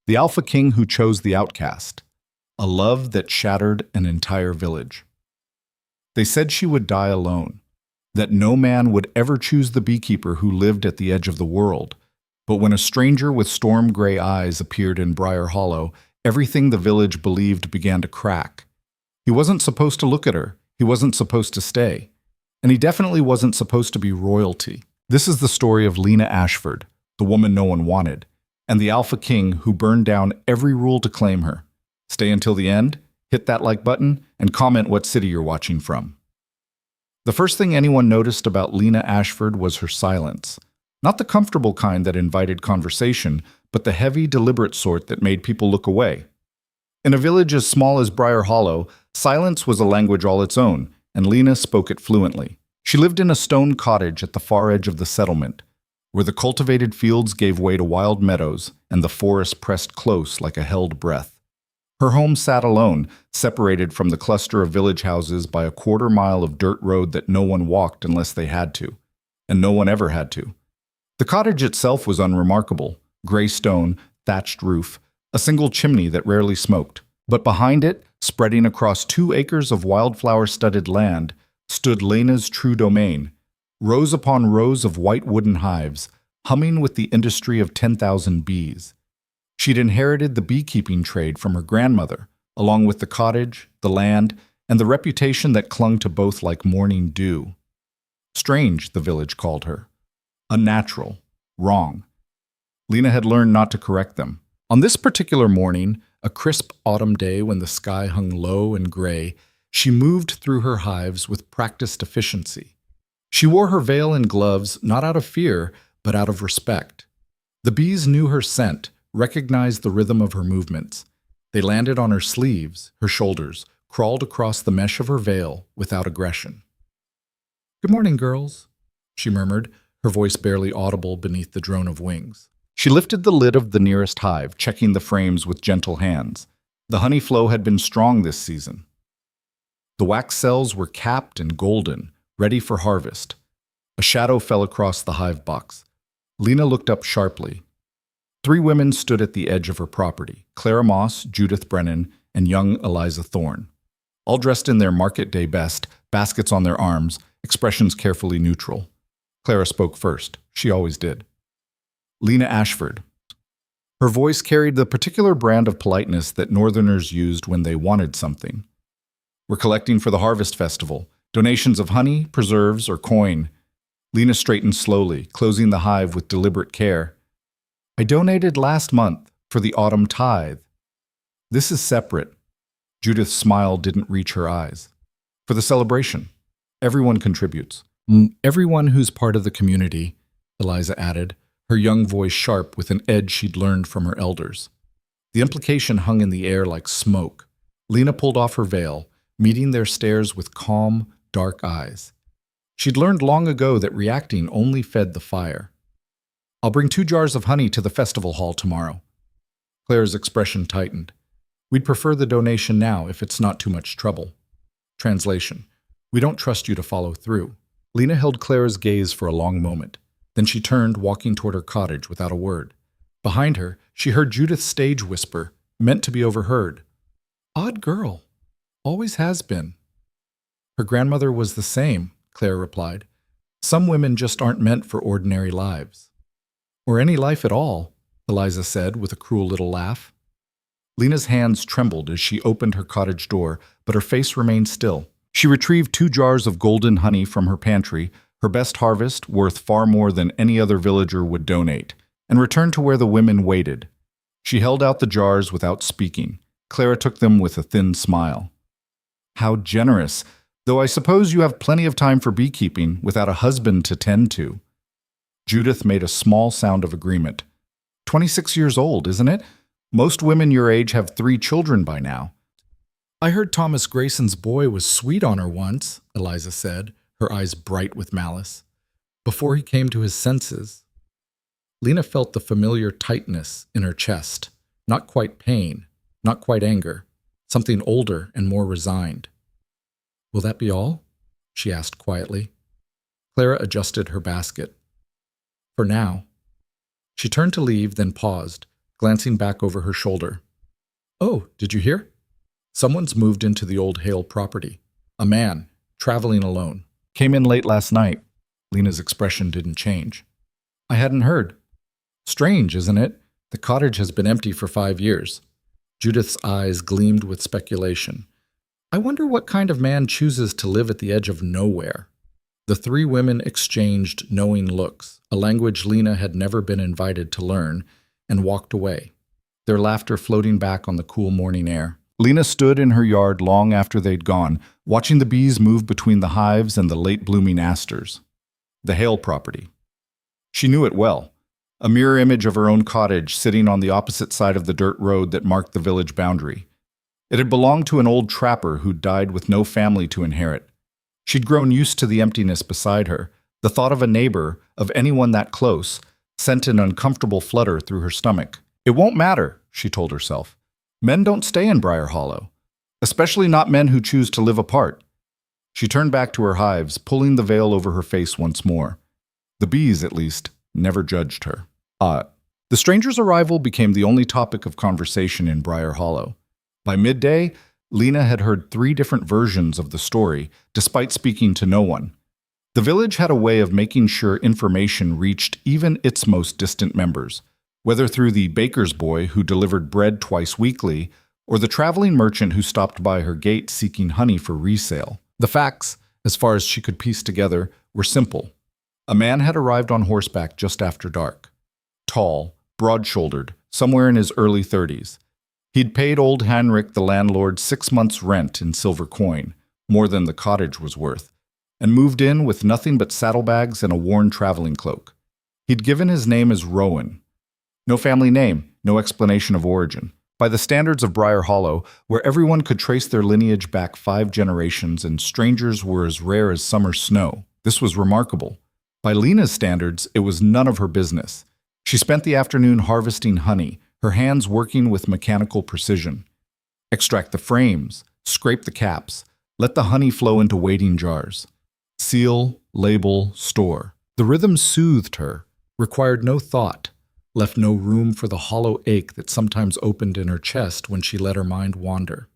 The alpha king who chose the outcast. A love that shattered an entire village. They said she would die alone, that no man would ever choose the beekeeper who lived at the edge of the world. But when a stranger with storm-gray eyes appeared in Briar Hollow, everything the village believed began to crack. He wasn't supposed to look at her, he wasn't supposed to stay, and he definitely wasn't supposed to be royalty. This is the story of Lena Ashford, the woman no one wanted, and the alpha king who burned down every rule to claim her. Stay until the end, hit that like button, and comment what city you're watching from. The first thing anyone noticed about Lena Ashford was her silence. Not the comfortable kind that invited conversation, but the heavy, deliberate sort that made people look away. In a village as small as Briar Hollow, silence was a language all its own, and Lena spoke it fluently. She lived in a stone cottage at the far edge of the settlement, where the cultivated fields gave way to wild meadows and the forest pressed close like a held breath. Her home sat alone, separated from the cluster of village houses by a quarter-mile of dirt road that no one walked unless they had to, and no one ever had to. The cottage itself was unremarkable: gray stone, thatched roof, a single chimney that rarely smoked. But behind it, spreading across 2 acres of wildflower-studded land, stood Lena's true domain, rows upon rows of white wooden hives, humming with the industry of 10,000 bees. She'd inherited the beekeeping trade from her grandmother, along with the cottage, the land, and the reputation that clung to both like morning dew. Strange, the village called her. Unnatural. Wrong. Lena had learned not to correct them. On this particular morning, a crisp autumn day when the sky hung low and gray, she moved through her hives with practiced efficiency. She wore her veil and gloves not out of fear, but out of respect. The bees knew her scent, recognized the rhythm of her movements. They landed on her sleeves, her shoulders, crawled across the mesh of her veil without aggression. "Good morning, girls," she murmured, her voice barely audible beneath the drone of wings. She lifted the lid of the nearest hive, checking the frames with gentle hands. The honey flow had been strong this season. The wax cells were capped and golden, ready for harvest. A shadow fell across the hive box. Lena looked up sharply. 3 women stood at the edge of her property: Clara Moss, Judith Brennan, and young Eliza Thorne. All dressed in their market day best, baskets on their arms, expressions carefully neutral. Clara spoke first. She always did. Lena Ashford. Her voice carried the particular brand of politeness that Northerners used when they wanted something. "We're collecting for the Harvest Festival. Donations of honey, preserves, or coin." Lena straightened slowly, closing the hive with deliberate care. "I donated last month for the autumn tithe." "This is separate." Judith's smile didn't reach her eyes. "For the celebration. Everyone contributes." "Everyone who's part of the community," Eliza added, her young voice sharp with an edge she'd learned from her elders. The implication hung in the air like smoke. Lena pulled off her veil, meeting their stares with calm, dark eyes. She'd learned long ago that reacting only fed the fire. "I'll bring 2 jars of honey to the festival hall tomorrow." Claire's expression tightened. "We'd prefer the donation now if it's not too much trouble." Translation: "We don't trust you to follow through." Lena held Claire's gaze for a long moment. Then she turned, walking toward her cottage without a word. Behind her, she heard Judith's stage whisper, meant to be overheard. "Odd girl. Always has been." "Her grandmother was the same," Claire replied. "Some women just aren't meant for ordinary lives." "Or any life at all," Eliza said with a cruel little laugh. Lena's hands trembled as she opened her cottage door, but her face remained still. She retrieved 2 jars of golden honey from her pantry, her best harvest, worth far more than any other villager would donate, and returned to where the women waited. She held out the jars without speaking. Clara took them with a thin smile. "How generous, though I suppose you have plenty of time for beekeeping without a husband to tend to." Judith made a small sound of agreement. 26 years old, isn't it? Most women your age have 3 children by now." "I heard Thomas Grayson's boy was sweet on her once," Eliza said, her eyes bright with malice. "Before he came to his senses." Lena felt the familiar tightness in her chest. Not quite pain, not quite anger, something older and more resigned. "Will that be all?" she asked quietly. Clara adjusted her basket. "For now." She turned to leave, then paused, glancing back over her shoulder. "Oh, did you hear? Someone's moved into the old Hale property. A man, traveling alone. Came in late last night." Lena's expression didn't change. "I hadn't heard." "Strange, isn't it? The cottage has been empty for 5 years." Judith's eyes gleamed with speculation. "I wonder what kind of man chooses to live at the edge of nowhere." The three women exchanged knowing looks, a language Lena had never been invited to learn, and walked away, their laughter floating back on the cool morning air. Lena stood in her yard long after they'd gone, watching the bees move between the hives and the late-blooming asters. The Hale property. She knew it well, a mirror image of her own cottage sitting on the opposite side of the dirt road that marked the village boundary. It had belonged to an old trapper who'd died with no family to inherit. She'd grown used to the emptiness beside her. The thought of a neighbor, of anyone that close, sent an uncomfortable flutter through her stomach. "It won't matter," she told herself. "Men don't stay in Briar Hollow, especially not men who choose to live apart." She turned back to her hives, pulling the veil over her face once more. The bees, at least, never judged her. The stranger's arrival became the only topic of conversation in Briar Hollow. By midday, Lena had heard 3 different versions of the story, despite speaking to no one. The village had a way of making sure information reached even its most distant members, whether through the baker's boy who delivered bread twice weekly, or the traveling merchant who stopped by her gate seeking honey for resale. The facts, as far as she could piece together, were simple. A man had arrived on horseback just after dark. Tall, broad-shouldered, somewhere in his early 30s. He'd paid old Heinrich the landlord 6 months' rent in silver coin, more than the cottage was worth, and moved in with nothing but saddlebags and a worn traveling cloak. He'd given his name as Rowan. No family name, no explanation of origin. By the standards of Briar Hollow, where everyone could trace their lineage back 5 generations and strangers were as rare as summer snow, this was remarkable. By Lena's standards, it was none of her business. She spent the afternoon harvesting honey, her hands working with mechanical precision. Extract the frames, scrape the caps, let the honey flow into waiting jars. Seal, label, store. The rhythm soothed her, required no thought, left no room for the hollow ache that sometimes opened in her chest when she let her mind wander.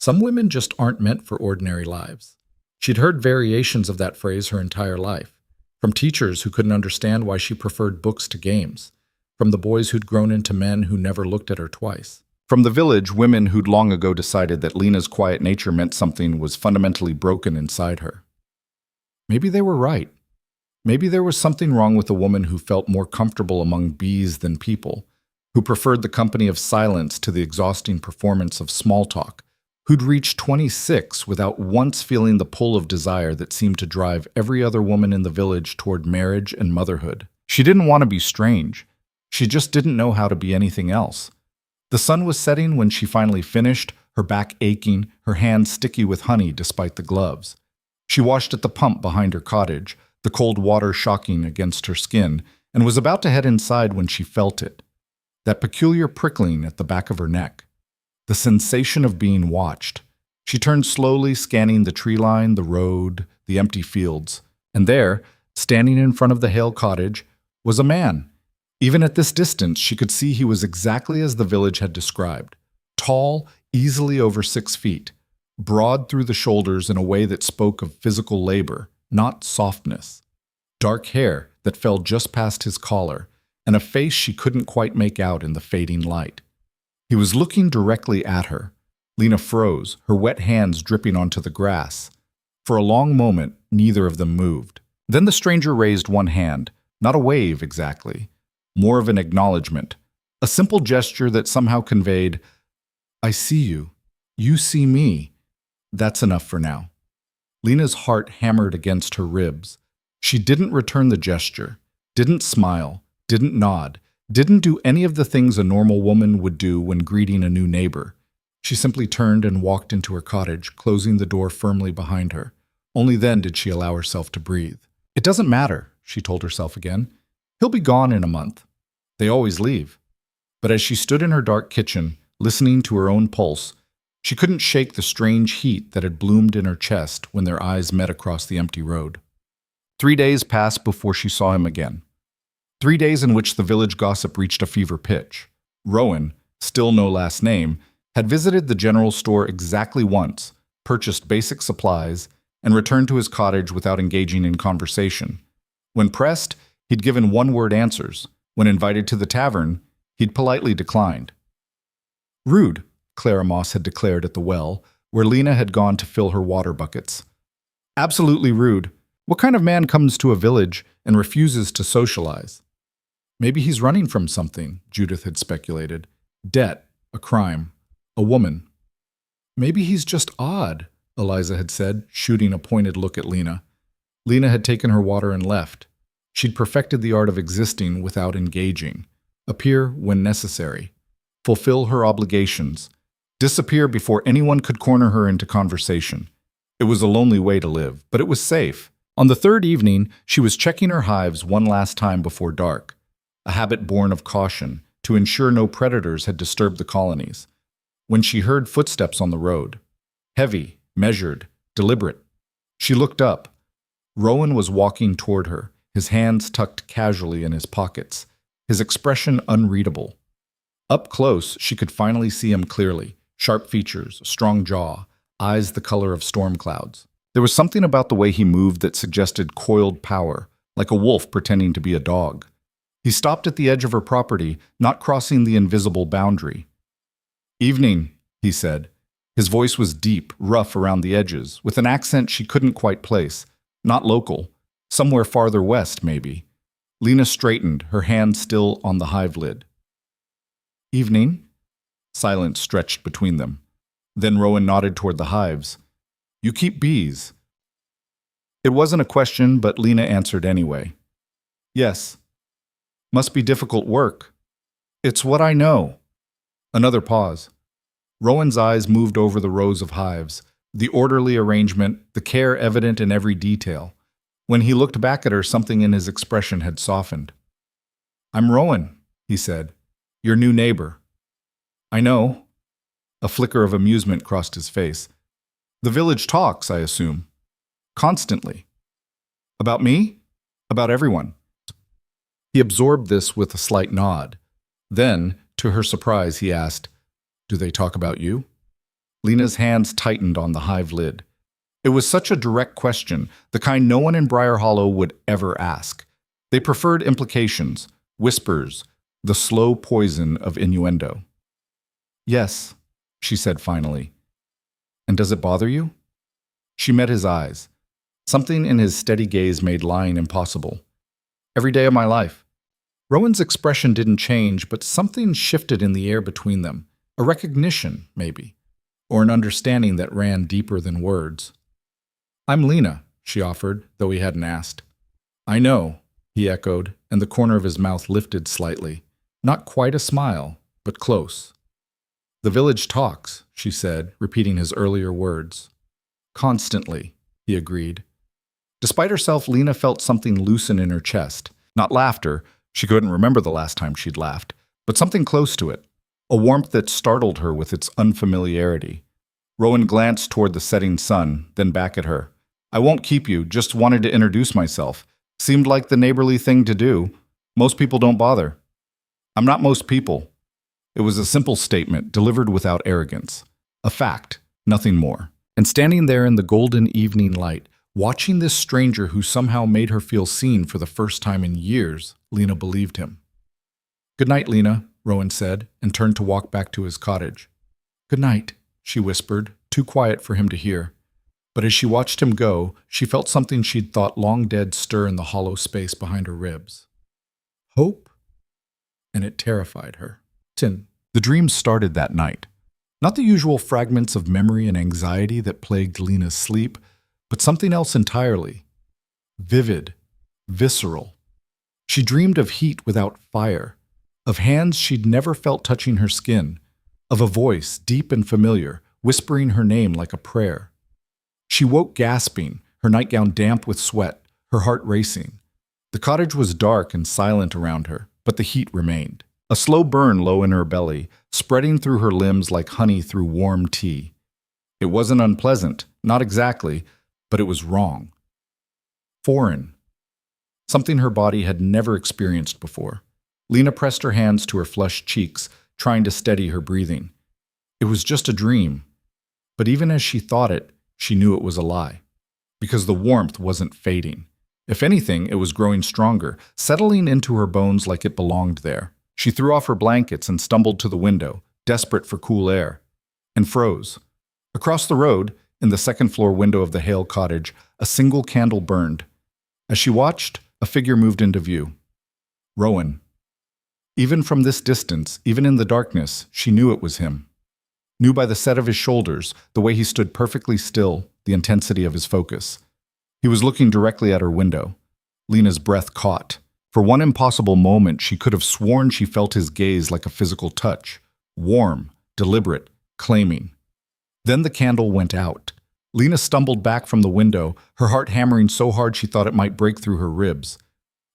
Some women just aren't meant for ordinary lives. She'd heard variations of that phrase her entire life, from teachers who couldn't understand why she preferred books to games, from the boys who'd grown into men who never looked at her twice. From the village, women who'd long ago decided that Lena's quiet nature meant something was fundamentally broken inside her. Maybe they were right. Maybe there was something wrong with a woman who felt more comfortable among bees than people, who preferred the company of silence to the exhausting performance of small talk, who'd reached 26 without once feeling the pull of desire that seemed to drive every other woman in the village toward marriage and motherhood. She didn't want to be strange. She just didn't know how to be anything else. The sun was setting when she finally finished, her back aching, her hands sticky with honey despite the gloves. She washed at the pump behind her cottage, the cold water shocking against her skin, and was about to head inside when she felt it. That peculiar prickling at the back of her neck. The sensation of being watched. She turned slowly, scanning the tree line, the road, the empty fields. And there, standing in front of the Hale cottage, was a man. Even at this distance, she could see he was exactly as the village had described. Tall, easily over 6 feet. Broad through the shoulders in a way that spoke of physical labor, not softness. Dark hair that fell just past his collar, and a face she couldn't quite make out in the fading light. He was looking directly at her. Lena froze, her wet hands dripping onto the grass. For a long moment, neither of them moved. Then the stranger raised one hand, not a wave exactly, more of an acknowledgement, a simple gesture that somehow conveyed, "I see you. You see me. That's enough for now." Lena's heart hammered against her ribs. She didn't return the gesture, didn't smile, didn't nod, didn't do any of the things a normal woman would do when greeting a new neighbor. She simply turned and walked into her cottage, closing the door firmly behind her. Only then did she allow herself to breathe. "It doesn't matter," she told herself again. "He'll be gone in a month. They always leave." But as she stood in her dark kitchen, listening to her own pulse, she couldn't shake the strange heat that had bloomed in her chest when their eyes met across the empty road. 3 days passed before she saw him again. 3 days in which the village gossip reached a fever pitch. Rowan, still no last name, had visited the general store exactly once, purchased basic supplies, and returned to his cottage without engaging in conversation. When pressed, he'd given one-word answers. When invited to the tavern, he'd politely declined. Rude, Clara Moss had declared at the well, where Lena had gone to fill her water buckets. Absolutely rude. What kind of man comes to a village and refuses to socialize? Maybe he's running from something, Judith had speculated. Debt, a crime, a woman. Maybe he's just odd, Eliza had said, shooting a pointed look at Lena. Lena had taken her water and left. She'd perfected the art of existing without engaging. Appear when necessary. Fulfill her obligations. Disappear before anyone could corner her into conversation. It was a lonely way to live, but it was safe. On the third evening, she was checking her hives one last time before dark, a habit born of caution, to ensure no predators had disturbed the colonies. When she heard footsteps on the road, heavy, measured, deliberate, she looked up. Rowan was walking toward her, his hands tucked casually in his pockets, his expression unreadable. Up close, she could finally see him clearly, sharp features, a strong jaw, eyes the color of storm clouds. There was something about the way he moved that suggested coiled power, like a wolf pretending to be a dog. He stopped at the edge of her property, not crossing the invisible boundary. "Evening," he said. His voice was deep, rough around the edges, with an accent she couldn't quite place. Not local. Somewhere farther west, maybe. Lena straightened, her hand still on the hive lid. "Evening?" Silence stretched between them. Then Rowan nodded toward the hives. "You keep bees." It wasn't a question, but Lena answered anyway. "Yes." "Must be difficult work." "It's what I know." Another pause. Rowan's eyes moved over the rows of hives, the orderly arrangement, the care evident in every detail. When he looked back at her, something in his expression had softened. "I'm Rowan," he said. "Your new neighbor." "I know." A flicker of amusement crossed his face. "The village talks, I assume." "Constantly." "About me?" "About everyone." He absorbed this with a slight nod. Then, to her surprise, he asked, "Do they talk about you?" Lena's hands tightened on the hive lid. It was such a direct question, the kind no one in Briar Hollow would ever ask. They preferred implications, whispers, the slow poison of innuendo. "Yes," she said finally. "And does it bother you?" She met his eyes. Something in his steady gaze made lying impossible. "Every day of my life." Rowan's expression didn't change, but something shifted in the air between them. A recognition, maybe, or an understanding that ran deeper than words. "I'm Lena," she offered, though he hadn't asked. "I know," he echoed, and the corner of his mouth lifted slightly. Not quite a smile, but close. "The village talks," she said, repeating his earlier words. "Constantly," he agreed. Despite herself, Lena felt something loosen in her chest. Not laughter, she couldn't remember the last time she'd laughed, but something close to it. A warmth that startled her with its unfamiliarity. Rowan glanced toward the setting sun, then back at her. "I won't keep you, just wanted to introduce myself. Seemed like the neighborly thing to do. Most people don't bother." "I'm not most people." It was a simple statement, delivered without arrogance. A fact, nothing more. And standing there in the golden evening light, watching this stranger who somehow made her feel seen for the first time in years, Lena believed him. "Good night, Lena," Rowan said, and turned to walk back to his cottage. "Good night," she whispered, too quiet for him to hear. But as she watched him go, she felt something she'd thought long dead stir in the hollow space behind her ribs. Hope? And it terrified her. The dreams started that night. Not the usual fragments of memory and anxiety that plagued Lena's sleep, but something else entirely. Vivid, visceral. She dreamed of heat without fire, of hands she'd never felt touching her skin, of a voice, deep and familiar, whispering her name like a prayer. She woke gasping, her nightgown damp with sweat, her heart racing. The cottage was dark and silent around her, but the heat remained. A slow burn low in her belly, spreading through her limbs like honey through warm tea. It wasn't unpleasant, not exactly, but it was wrong. Foreign. Something her body had never experienced before. Lena pressed her hands to her flushed cheeks, trying to steady her breathing. It was just a dream. But even as she thought it, she knew it was a lie. Because the warmth wasn't fading. If anything, it was growing stronger, settling into her bones like it belonged there. She threw off her blankets and stumbled to the window, desperate for cool air, and froze. Across the road, in the second-floor window of the Hale cottage, a single candle burned. As she watched, a figure moved into view. Rowan. Even from this distance, even in the darkness, she knew it was him. Knew by the set of his shoulders, the way he stood perfectly still, the intensity of his focus. He was looking directly at her window. Lena's breath caught. For one impossible moment, she could have sworn she felt his gaze like a physical touch. Warm, deliberate, claiming. Then the candle went out. Lena stumbled back from the window, her heart hammering so hard she thought it might break through her ribs.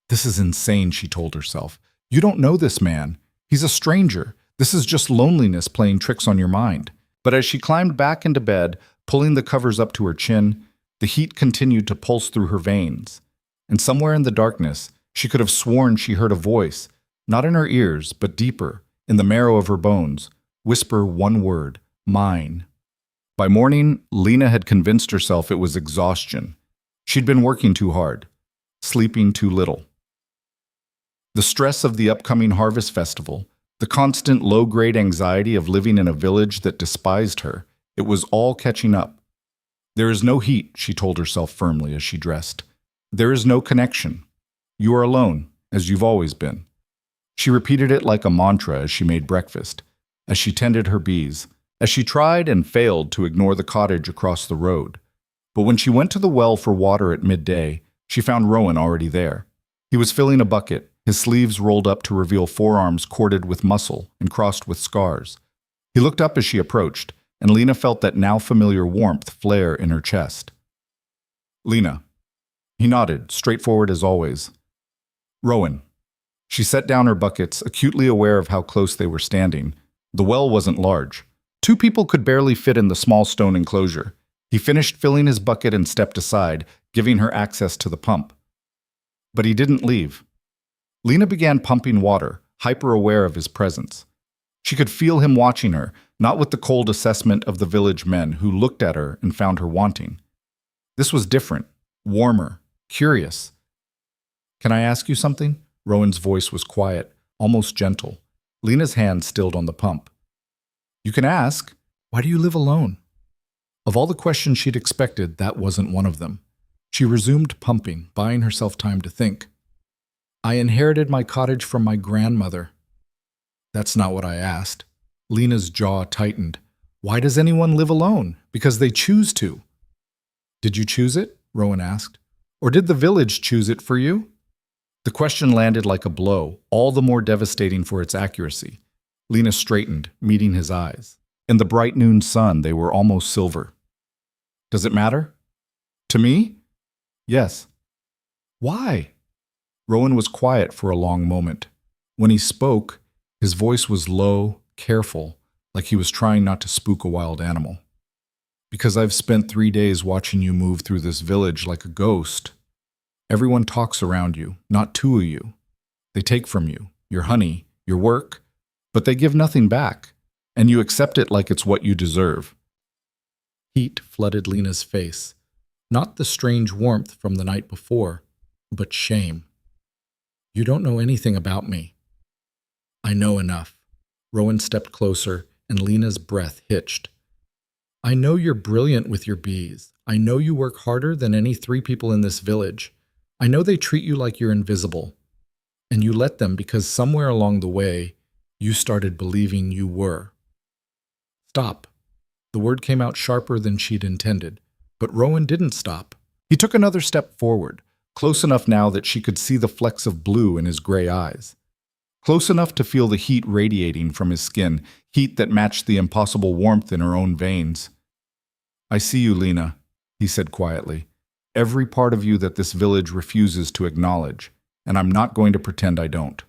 This is insane, she told herself. You don't know this man. He's a stranger. This is just loneliness playing tricks on your mind. But as she climbed back into bed, pulling the covers up to her chin, the heat continued to pulse through her veins. And somewhere in the darkness, she could have sworn she heard a voice, not in her ears, but deeper, in the marrow of her bones, whisper one word, mine. By morning, Lena had convinced herself it was exhaustion. She'd been working too hard, sleeping too little. The stress of the upcoming harvest festival, the constant low-grade anxiety of living in a village that despised her, it was all catching up. There is no heat, she told herself firmly as she dressed. There is no connection. You are alone, as you've always been. She repeated it like a mantra as she made breakfast, as she tended her bees, as she tried and failed to ignore the cottage across the road. But when she went to the well for water at midday, she found Rowan already there. He was filling a bucket, his sleeves rolled up to reveal forearms corded with muscle and crossed with scars. He looked up as she approached, and Lena felt that now familiar warmth flare in her chest. Lena. He nodded, straightforward as always. Rowan. She set down her buckets, acutely aware of how close they were standing. The well wasn't large. 2 people could barely fit in the small stone enclosure. He finished filling his bucket and stepped aside, giving her access to the pump. But he didn't leave. Lena began pumping water, hyper-aware of his presence. She could feel him watching her, not with the cold assessment of the village men who looked at her and found her wanting. This was different, warmer, curious. Can I ask you something? Rowan's voice was quiet, almost gentle. Lena's hand stilled on the pump. You can ask. Why do you live alone? Of all the questions she'd expected, that wasn't one of them. She resumed pumping, buying herself time to think. I inherited my cottage from my grandmother. That's not what I asked. Lena's jaw tightened. Why does anyone live alone? Because they choose to. Did you choose it? Rowan asked. Or did the village choose it for you? The question landed like a blow, all the more devastating for its accuracy. Lena straightened, meeting his eyes. In the bright noon sun, they were almost silver. Does it matter? To me? Yes. Why? Rowan was quiet for a long moment. When he spoke, his voice was low, careful, like he was trying not to spook a wild animal. Because I've spent 3 days watching you move through this village like a ghost. Everyone talks around you, not to you. They take from you, your honey, your work, but they give nothing back, and you accept it like it's what you deserve. Heat flooded Lena's face. Not the strange warmth from the night before, but shame. You don't know anything about me. I know enough. Rowan stepped closer, and Lena's breath hitched. I know you're brilliant with your bees. I know you work harder than any 3 people in this village. I know they treat you like you're invisible. And you let them because somewhere along the way, you started believing you were. Stop. The word came out sharper than she'd intended. But Rowan didn't stop. He took another step forward, close enough now that she could see the flecks of blue in his gray eyes. Close enough to feel the heat radiating from his skin, heat that matched the impossible warmth in her own veins. I see you, Lena, he said quietly. Every part of you that this village refuses to acknowledge, and I'm not going to pretend I don't.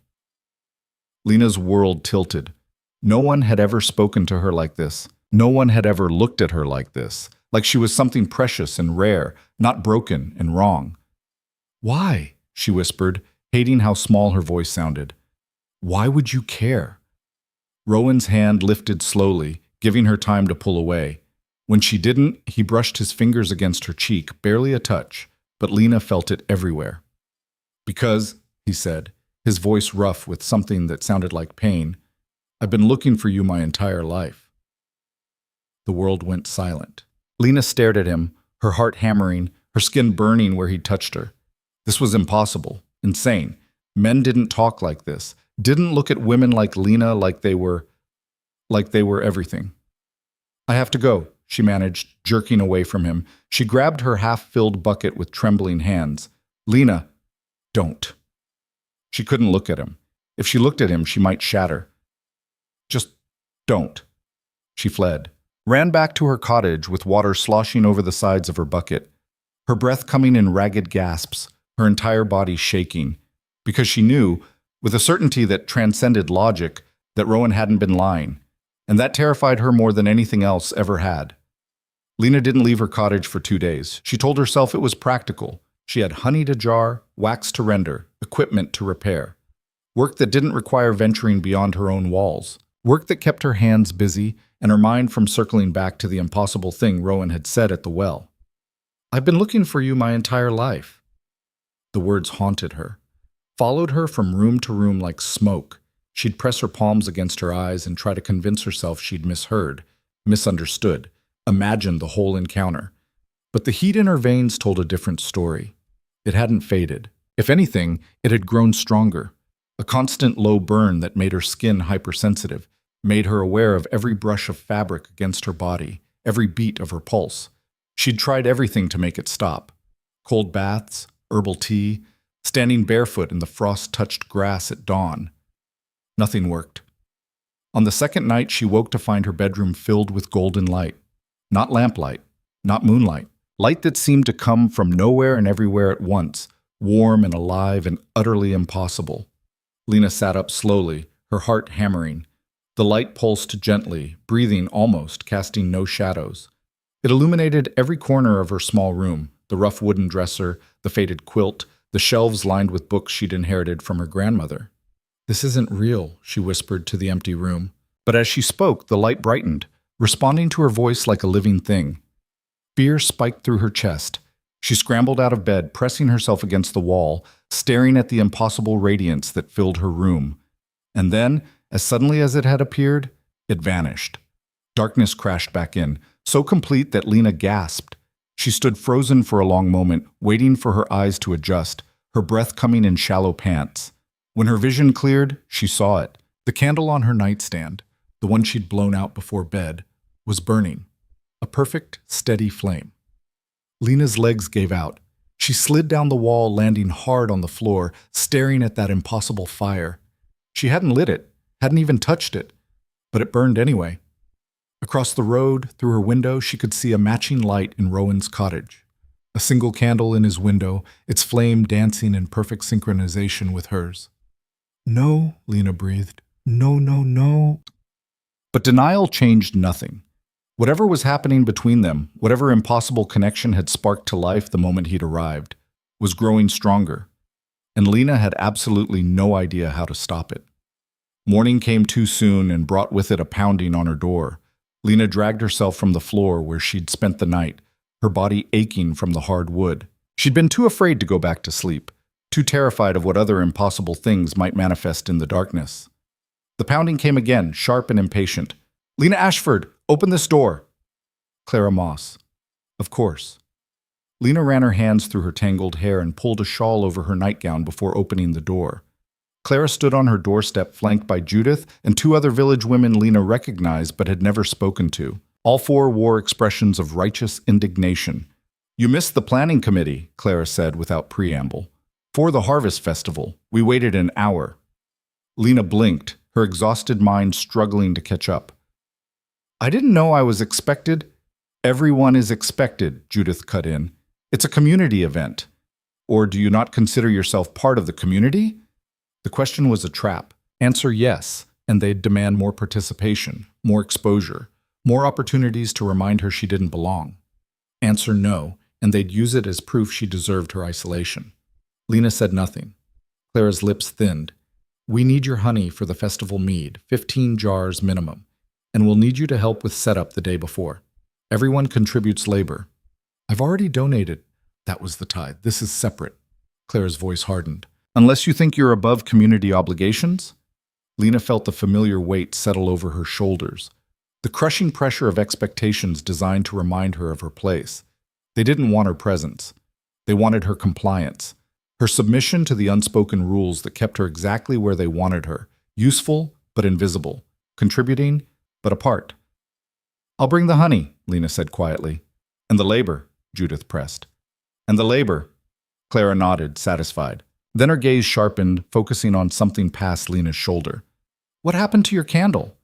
Lena's world tilted. No one had ever spoken to her like this. No one had ever looked at her like this, like she was something precious and rare, not broken and wrong. Why? She whispered, hating how small her voice sounded. Why would you care? Rowan's hand lifted slowly, giving her time to pull away. When she didn't, he brushed his fingers against her cheek, barely a touch, but Lena felt it everywhere. "Because," he said, his voice rough with something that sounded like pain, "I've been looking for you my entire life." The world went silent. Lena stared at him, her heart hammering, her skin burning where he'd touched her. This was impossible, insane. Men didn't talk like this, didn't look at women like Lena like they were everything. "I have to go," she managed, jerking away from him. She grabbed her half-filled bucket with trembling hands. "Lena, don't." She couldn't look at him. If she looked at him, she might shatter. "Just don't." She fled, ran back to her cottage with water sloshing over the sides of her bucket, her breath coming in ragged gasps, her entire body shaking, because she knew, with a certainty that transcended logic, that Rowan hadn't been lying, and that terrified her more than anything else ever had. Lena didn't leave her cottage for 2 days. She told herself it was practical. She had honey to jar, wax to render, equipment to repair. Work that didn't require venturing beyond her own walls. Work that kept her hands busy and her mind from circling back to the impossible thing Rowan had said at the well. "I've been looking for you my entire life." The words haunted her, followed her from room to room like smoke. She'd press her palms against her eyes and try to convince herself she'd misheard, misunderstood, imagined the whole encounter. But the heat in her veins told a different story. It hadn't faded. If anything, it had grown stronger. A constant low burn that made her skin hypersensitive, made her aware of every brush of fabric against her body, every beat of her pulse. She'd tried everything to make it stop. Cold baths, herbal tea, standing barefoot in the frost-touched grass at dawn. Nothing worked. On the second night, she woke to find her bedroom filled with golden light. Not lamplight, not moonlight. Light that seemed to come from nowhere and everywhere at once, warm and alive and utterly impossible. Lena sat up slowly, her heart hammering. The light pulsed gently, breathing almost, casting no shadows. It illuminated every corner of her small room, the rough wooden dresser, the faded quilt, the shelves lined with books she'd inherited from her grandmother. "This isn't real," she whispered to the empty room. But as she spoke, the light brightened, responding to her voice like a living thing. Fear spiked through her chest. She scrambled out of bed, pressing herself against the wall, staring at the impossible radiance that filled her room. And then, as suddenly as it had appeared, it vanished. Darkness crashed back in, so complete that Lena gasped. She stood frozen for a long moment, waiting for her eyes to adjust, her breath coming in shallow pants. When her vision cleared, she saw it. The candle on her nightstand, the one she'd blown out before bed, was burning. A perfect, steady flame. Lena's legs gave out. She slid down the wall, landing hard on the floor, staring at that impossible fire. She hadn't lit it, hadn't even touched it, but it burned anyway. Across the road, through her window, she could see a matching light in Rowan's cottage. A single candle in his window, its flame dancing in perfect synchronization with hers. "No," Lena breathed. "No, no, no." But denial changed nothing. Whatever was happening between them, whatever impossible connection had sparked to life the moment he'd arrived, was growing stronger. And Lena had absolutely no idea how to stop it. Morning came too soon and brought with it a pounding on her door. Lena dragged herself from the floor where she'd spent the night, her body aching from the hard wood. She'd been too afraid to go back to sleep, too terrified of what other impossible things might manifest in the darkness. The pounding came again, sharp and impatient. "Lena Ashford, open this door." Clara Moss. Of course. Lena ran her hands through her tangled hair and pulled a shawl over her nightgown before opening the door. Clara stood on her doorstep, flanked by Judith and 2 other village women Lena recognized but had never spoken to. All 4 wore expressions of righteous indignation. "You missed the planning committee," Clara said without preamble. "For the harvest festival, we waited an hour." Lena blinked, her exhausted mind struggling to catch up. "I didn't know I was expected." "Everyone is expected," Judith cut in. "It's a community event. Or do you not consider yourself part of the community?" The question was a trap. Answer yes, and they'd demand more participation, more exposure, more opportunities to remind her she didn't belong. Answer no, and they'd use it as proof she deserved her isolation. Lena said nothing. Clara's lips thinned. We need your honey for the festival mead, 15 jars minimum, and we'll need you to help with setup the day before. Everyone contributes labor. I've already donated. That was the tithe. This is separate. Claire's voice hardened. Unless you think you're above community obligations? Lena felt the familiar weight settle over her shoulders, the crushing pressure of expectations designed to remind her of her place. They didn't want her presence. They wanted her compliance, her submission to the unspoken rules that kept her exactly where they wanted her, useful but invisible, contributing but apart. I'll bring the honey, Lena said quietly. And the labor, Judith pressed. And the labor, Clara nodded, satisfied. Then her gaze sharpened, focusing on something past Lena's shoulder. What happened to your candle?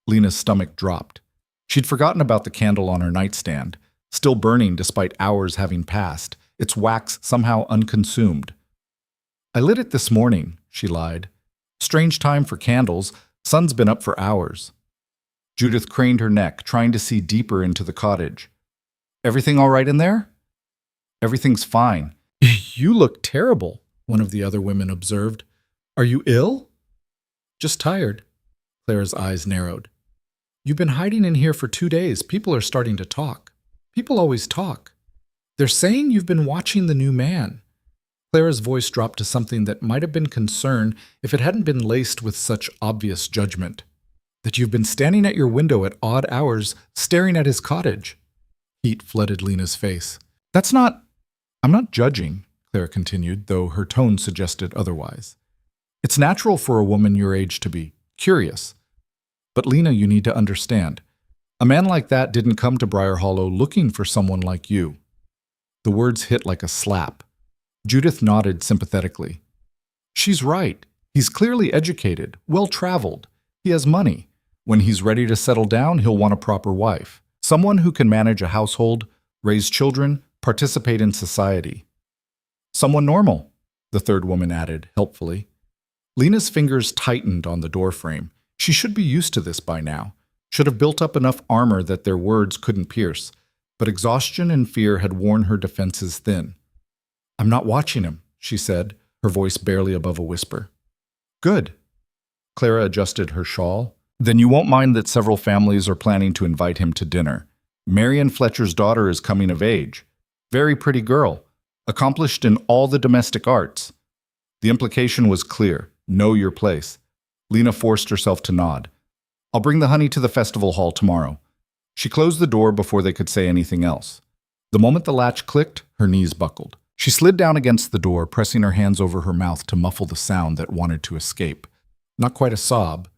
Lena's stomach dropped. She'd forgotten about the candle on her nightstand, still burning despite hours having passed, its wax somehow unconsumed. I lit it this morning, she lied. Strange time for candles. Sun's been up for hours. Judith craned her neck, trying to see deeper into the cottage. Everything all right in there? Everything's fine. You look terrible, one of the other women observed. Are you ill? Just tired. Clara's eyes narrowed. You've been hiding in here for 2 days. People are starting to talk. People always talk. They're saying you've been watching the new man. Clara's voice dropped to something that might have been concern if it hadn't been laced with such obvious judgment. That you've been standing at your window at odd hours, staring at his cottage. Heat flooded Lena's face. I'm not judging, Clara continued, though her tone suggested otherwise. It's natural for a woman your age to be curious. But Lena, you need to understand. A man like that didn't come to Briar Hollow looking for someone like you. The words hit like a slap. Judith nodded sympathetically. She's right. He's clearly educated, well-traveled. He has money. When he's ready to settle down, he'll want a proper wife. Someone who can manage a household, raise children, participate in society. Someone normal, the third woman added, helpfully. Lena's fingers tightened on the doorframe. She should be used to this by now. Should have built up enough armor that their words couldn't pierce. But exhaustion and fear had worn her defenses thin. I'm not watching him, she said, her voice barely above a whisper. Good. Clara adjusted her shawl. Then you won't mind that several families are planning to invite him to dinner. Marion Fletcher's daughter is coming of age. Very pretty girl, accomplished in all the domestic arts. The implication was clear. Know your place. Lena forced herself to nod. I'll bring the honey to the festival hall tomorrow. She closed the door before they could say anything else. The moment the latch clicked, her knees buckled. She slid down against the door, pressing her hands over her mouth to muffle the sound that wanted to escape. Not quite a sob,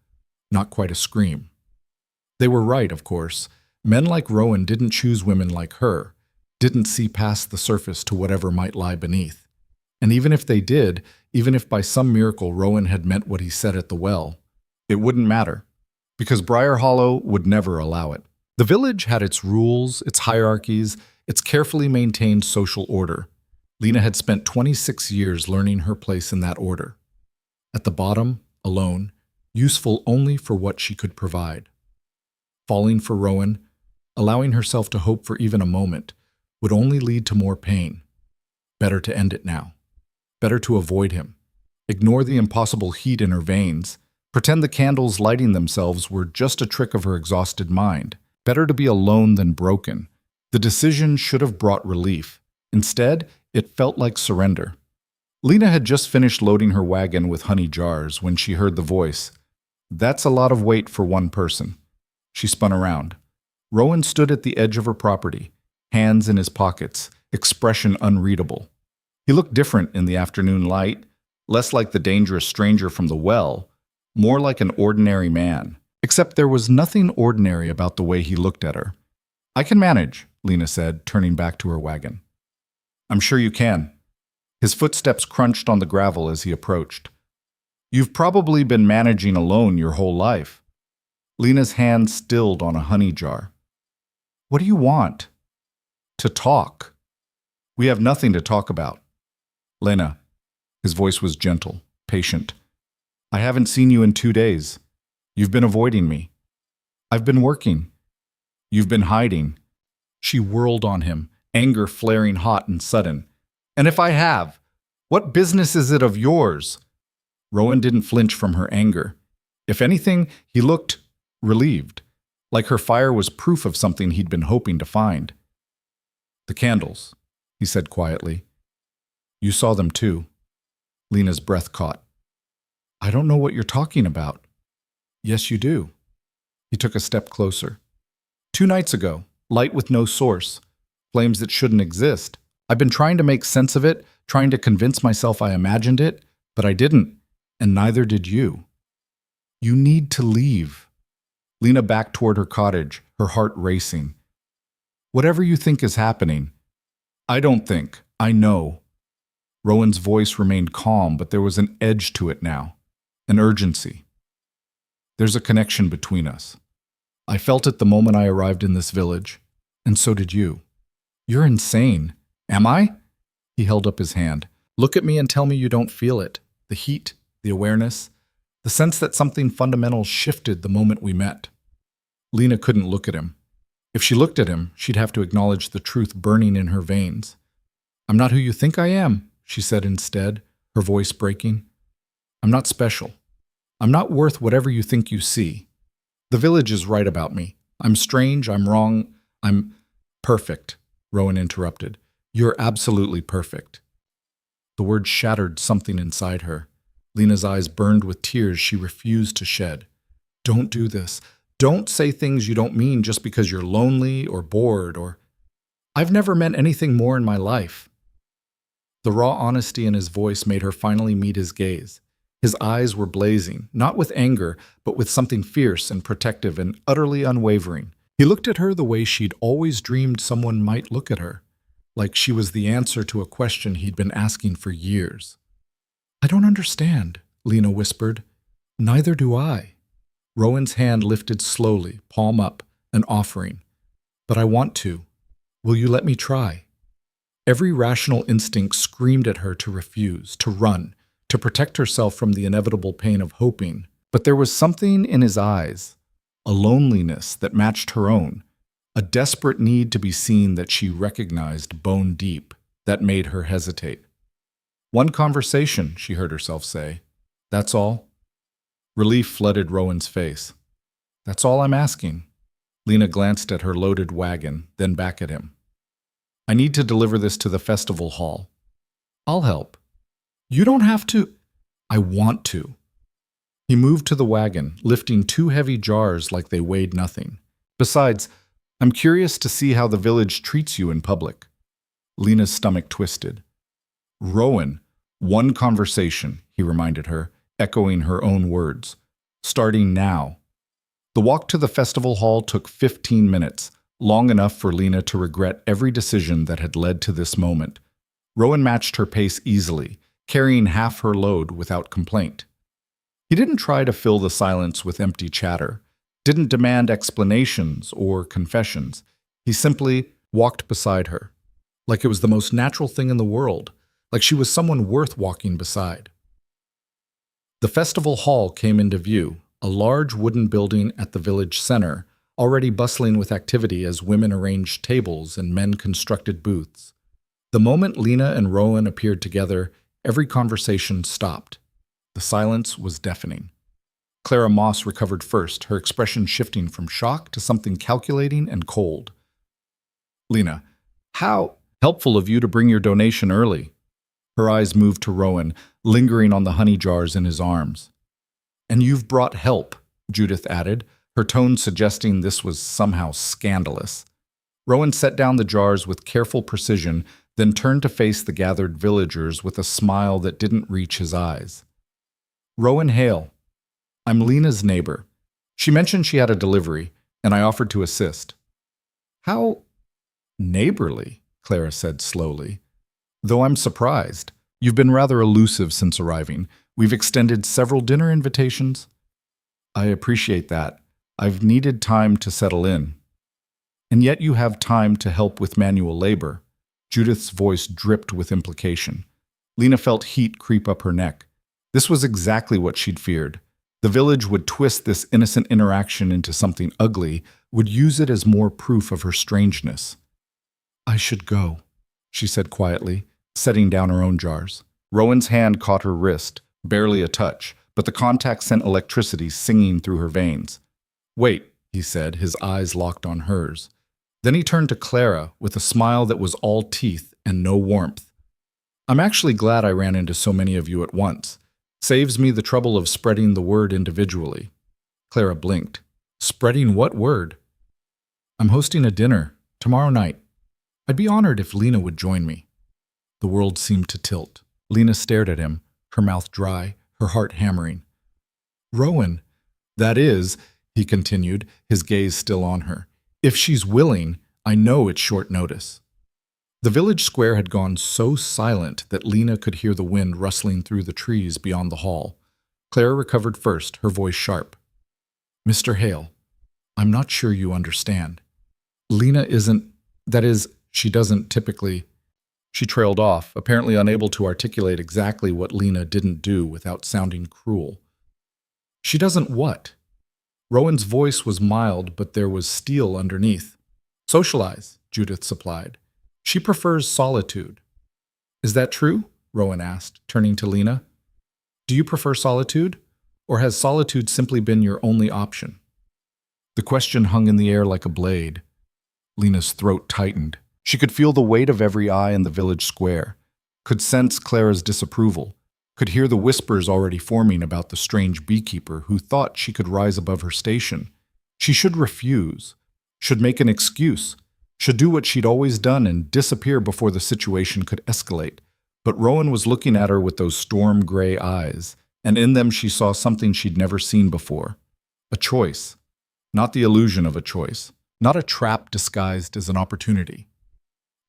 not quite a scream. They were right, of course. Men like Rowan didn't choose women like her, didn't see past the surface to whatever might lie beneath. And even if they did, even if by some miracle Rowan had meant what he said at the well, it wouldn't matter, because Briar Hollow would never allow it. The village had its rules, its hierarchies, its carefully maintained social order. Lena had spent 26 years learning her place in that order. At the bottom, alone, useful only for what she could provide. Falling for Rowan, allowing herself to hope for even a moment, would only lead to more pain. Better to end it now. Better to avoid him. Ignore the impossible heat in her veins. Pretend the candles lighting themselves were just a trick of her exhausted mind. Better to be alone than broken. The decision should have brought relief. Instead, it felt like surrender. Lena had just finished loading her wagon with honey jars when she heard the voice. That's a lot of weight for one person. She spun around. Rowan stood at the edge of her property, hands in his pockets, expression unreadable. He looked different in the afternoon light, less like the dangerous stranger from the well, more like an ordinary man. Except there was nothing ordinary about the way he looked at her. I can manage, Lena said, turning back to her wagon. I'm sure you can. His footsteps crunched on the gravel as he approached. You've probably been managing alone your whole life. Lena's hand stilled on a honey jar. What do you want? To talk. We have nothing to talk about. Lena, his voice was gentle, patient. I haven't seen you in 2 days. You've been avoiding me. I've been working. You've been hiding. She whirled on him, anger flaring hot and sudden. And if I have, what business is it of yours? Rowan didn't flinch from her anger. If anything, he looked relieved, like her fire was proof of something he'd been hoping to find. "The candles," he said quietly. "You saw them too." Lena's breath caught. "I don't know what you're talking about." "Yes, you do." He took a step closer. "2 nights ago, light with no source, flames that shouldn't exist. I've been trying to make sense of it, trying to convince myself I imagined it, but I didn't, and neither did you. You need to leave." Lena backed toward her cottage, her heart racing. "Whatever you think is happening." "I don't think. I know." Rowan's voice remained calm, but there was an edge to it now, an urgency. "There's a connection between us. I felt it the moment I arrived in this village, and so did you." "You're insane." "Am I?" He held up his hand. "Look at me and tell me you don't feel it. The heat, the awareness, the sense that something fundamental shifted the moment we met." Lena couldn't look at him. If she looked at him, she'd have to acknowledge the truth burning in her veins. "I'm not who you think I am," she said instead, her voice breaking. "I'm not special. I'm not worth whatever you think you see. The village is right about me. I'm strange, I'm wrong, I'm perfect," Rowan interrupted. "You're absolutely perfect." The word shattered something inside her. Lena's eyes burned with tears she refused to shed. "Don't do this. Don't say things you don't mean just because you're lonely or bored or... I've never meant anything more in my life." The raw honesty in his voice made her finally meet his gaze. His eyes were blazing, not with anger, but with something fierce and protective and utterly unwavering. He looked at her the way she'd always dreamed someone might look at her, like she was the answer to a question he'd been asking for years. "I don't understand," Lena whispered. "Neither do I." Rowan's hand lifted slowly, palm up, an offering. "But I want to. Will you let me try?" Every rational instinct screamed at her to refuse, to run, to protect herself from the inevitable pain of hoping. But there was something in his eyes, a loneliness that matched her own, a desperate need to be seen that she recognized bone deep, that made her hesitate. "One conversation," she heard herself say. "That's all?" Relief flooded Rowan's face. "That's all I'm asking." Lena glanced at her loaded wagon, then back at him. "I need to deliver this to the festival hall." "I'll help." "You don't have to." "I want to." He moved to the wagon, lifting 2 heavy jars like they weighed nothing. "Besides, I'm curious to see how the village treats you in public." Lena's stomach twisted. "Rowan, one conversation," he reminded her, echoing her own words. "Starting now." The walk to the festival hall took 15 minutes, long enough for Lena to regret every decision that had led to this moment. Rowan matched her pace easily, carrying half her load without complaint. He didn't try to fill the silence with empty chatter, didn't demand explanations or confessions. He simply walked beside her, like it was the most natural thing in the world, like she was someone worth walking beside. The festival hall came into view, a large wooden building at the village center, already bustling with activity as women arranged tables and men constructed booths. The moment Lena and Rowan appeared together, every conversation stopped. The silence was deafening. Clara Moss recovered first, her expression shifting from shock to something calculating and cold. "Lena, how helpful of you to bring your donation early." Her eyes moved to Rowan, lingering on the honey jars in his arms. "And you've brought help," Judith added, her tone suggesting this was somehow scandalous. Rowan set down the jars with careful precision, then turned to face the gathered villagers with a smile that didn't reach his eyes. "Rowan Hale. I'm Lena's neighbor. She mentioned she had a delivery, and I offered to assist." "How neighborly," Clara said slowly. "Though I'm surprised. You've been rather elusive since arriving. We've extended several dinner invitations." "I appreciate that. I've needed time to settle in." "And yet you have time to help with manual labor." Judith's voice dripped with implication. Lena felt heat creep up her neck. This was exactly what she'd feared. The village would twist this innocent interaction into something ugly, would use it as more proof of her strangeness. "I should go," she said quietly, setting down her own jars. Rowan's hand caught her wrist, Barely a touch, but the contact sent electricity singing through her veins. "Wait," he said, his eyes locked on hers. Then he turned to Clara with a smile that was all teeth and no warmth. "I'm actually glad I ran into so many of you at once. Saves me the trouble of spreading the word individually." Clara blinked. "Spreading what word?" "I'm hosting a dinner tomorrow night. I'd be honored if Lena would join me." The world seemed to tilt. Lena stared at him, her mouth dry, her heart hammering. "Rowan, that is," he continued, his gaze still on her. "If she's willing, I know it's short notice." The village square had gone so silent that Lena could hear the wind rustling through the trees beyond the hall. Clara recovered first, her voice sharp. "Mr. Hale, I'm not sure you understand. Lena isn't, that is, she doesn't typically—" She trailed off, apparently unable to articulate exactly what Lena didn't do without sounding cruel. "She doesn't what?" Rowan's voice was mild, but there was steel underneath. "Socialize," Judith supplied. "She prefers solitude." "Is that true?" Rowan asked, turning to Lena. "Do you prefer solitude? Or has solitude simply been your only option?" The question hung in the air like a blade. Lena's throat tightened. She could feel the weight of every eye in the village square, could sense Clara's disapproval, could hear the whispers already forming about the strange beekeeper who thought she could rise above her station. She should refuse, should make an excuse, should do what she'd always done and disappear before the situation could escalate. But Rowan was looking at her with those storm-gray eyes, and in them she saw something she'd never seen before. A choice. Not the illusion of a choice. Not a trap disguised as an opportunity.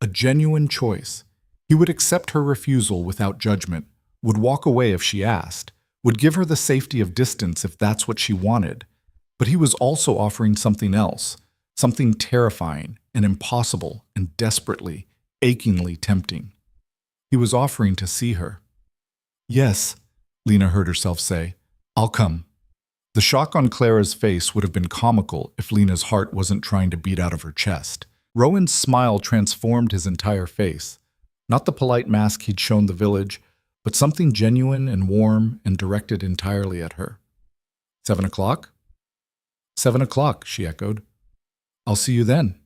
A genuine choice. He would accept her refusal without judgment, would walk away if she asked, would give her the safety of distance if that's what she wanted. But he was also offering something else, something terrifying and impossible and desperately, achingly tempting. He was offering to see her. "Yes," Lena heard herself say, "I'll come." The shock on Clara's face would have been comical if Lena's heart wasn't trying to beat out of her chest. Rowan's smile transformed his entire face. Not the polite mask he'd shown the village, but something genuine and warm and directed entirely at her. 7 o'clock? 7 o'clock, she echoed. "I'll see you then."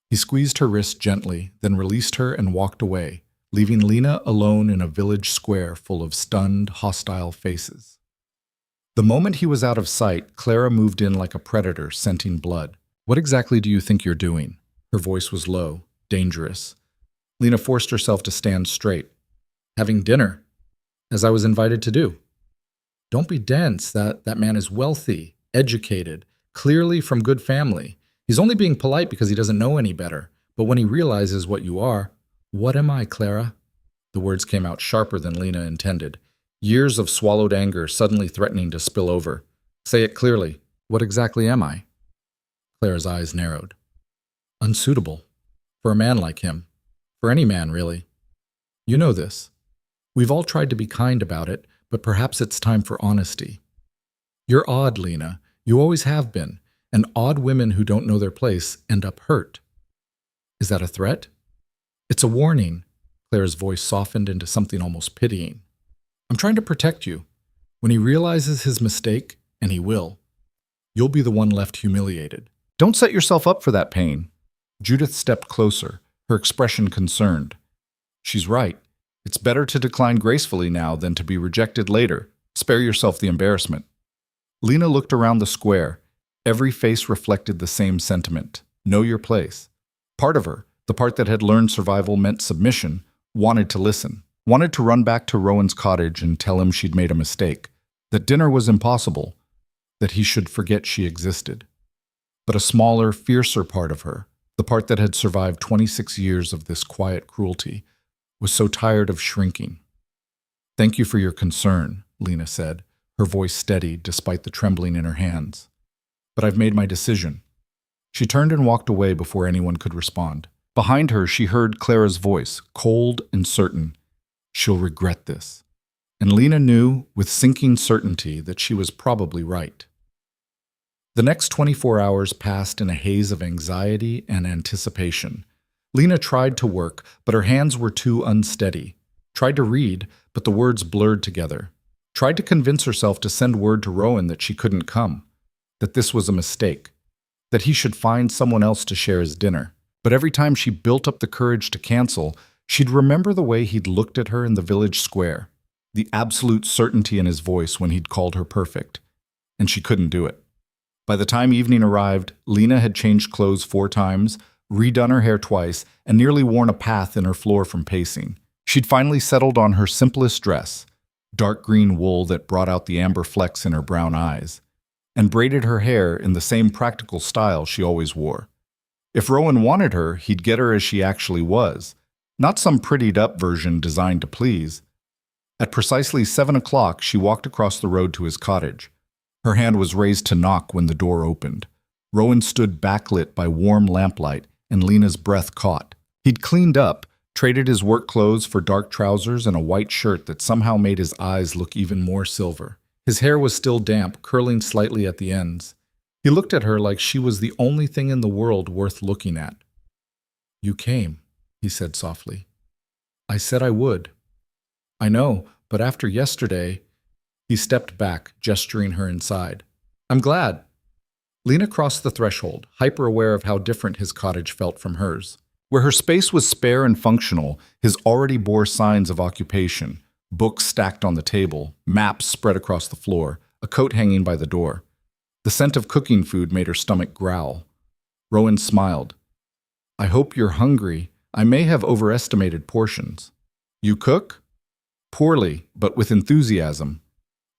He squeezed her wrist gently, then released her and walked away, leaving Lena alone in a village square full of stunned, hostile faces. The moment he was out of sight, Clara moved in like a predator scenting blood. "What exactly do you think you're doing?" Her voice was low, dangerous. Lena forced herself to stand straight. "Having dinner, as I was invited to do." "Don't be dense. That man is wealthy, educated, clearly from good family. He's only being polite because he doesn't know any better. But when he realizes what you are—" "What am I, Clara?" The words came out sharper than Lena intended. Years of swallowed anger suddenly threatening to spill over. "Say it clearly. What exactly am I?" Clara's eyes narrowed. "Unsuitable. For a man like him. For any man, really. You know this. We've all tried to be kind about it, but perhaps it's time for honesty. You're odd, Lena. You always have been. And odd women who don't know their place end up hurt." "Is that a threat?" "It's a warning." Clara's voice softened into something almost pitying. "I'm trying to protect you. When he realizes his mistake, and he will, you'll be the one left humiliated. Don't set yourself up for that pain." Judith stepped closer, her expression concerned. "She's right. It's better to decline gracefully now than to be rejected later. Spare yourself the embarrassment." Lena looked around the square. Every face reflected the same sentiment. Know your place. Part of her, the part that had learned survival meant submission, wanted to listen. Wanted to run back to Rowan's cottage and tell him she'd made a mistake. That dinner was impossible. That he should forget she existed. But a smaller, fiercer part of her, the part that had survived 26 years of this quiet cruelty, was so tired of shrinking. "Thank you for your concern," Lena said, her voice steady despite the trembling in her hands. "But I've made my decision." She turned and walked away before anyone could respond. Behind her, she heard Clara's voice, cold and certain. "She'll regret this." And Lena knew, with sinking certainty, that she was probably right. The next 24 hours passed in a haze of anxiety and anticipation. Lena tried to work, but her hands were too unsteady. Tried to read, but the words blurred together. tried to convince herself to send word to Rowan that she couldn't come, that this was a mistake, that he should find someone else to share his dinner. But every time she built up the courage to cancel, she'd remember the way he'd looked at her in the village square, the absolute certainty in his voice when he'd called her perfect, and she couldn't do it. By the time evening arrived, Lena had changed clothes 4 times, redone her hair twice, and nearly worn a path in her floor from pacing. She'd finally settled on her simplest dress, dark green wool that brought out the amber flecks in her brown eyes, and braided her hair in the same practical style she always wore. If Rowan wanted her, he'd get her as she actually was, not some prettied-up version designed to please. At precisely 7 o'clock, she walked across the road to his cottage. Her hand was raised to knock when the door opened. Rowan stood backlit by warm lamplight, and Lena's breath caught. He'd cleaned up, traded his work clothes for dark trousers and a white shirt that somehow made his eyes look even more silver. His hair was still damp, curling slightly at the ends. He looked at her like she was the only thing in the world worth looking at. "You came," he said softly. "I said I would." "I know, but after yesterday—" He stepped back, gesturing her inside. "I'm glad." Lena crossed the threshold, hyper-aware of how different his cottage felt from hers. Where her space was spare and functional, his already bore signs of occupation. Books stacked on the table, maps spread across the floor, a coat hanging by the door. The scent of cooking food made her stomach growl. Rowan smiled. "I hope you're hungry. I may have overestimated portions." "You cook?" "Poorly, but with enthusiasm."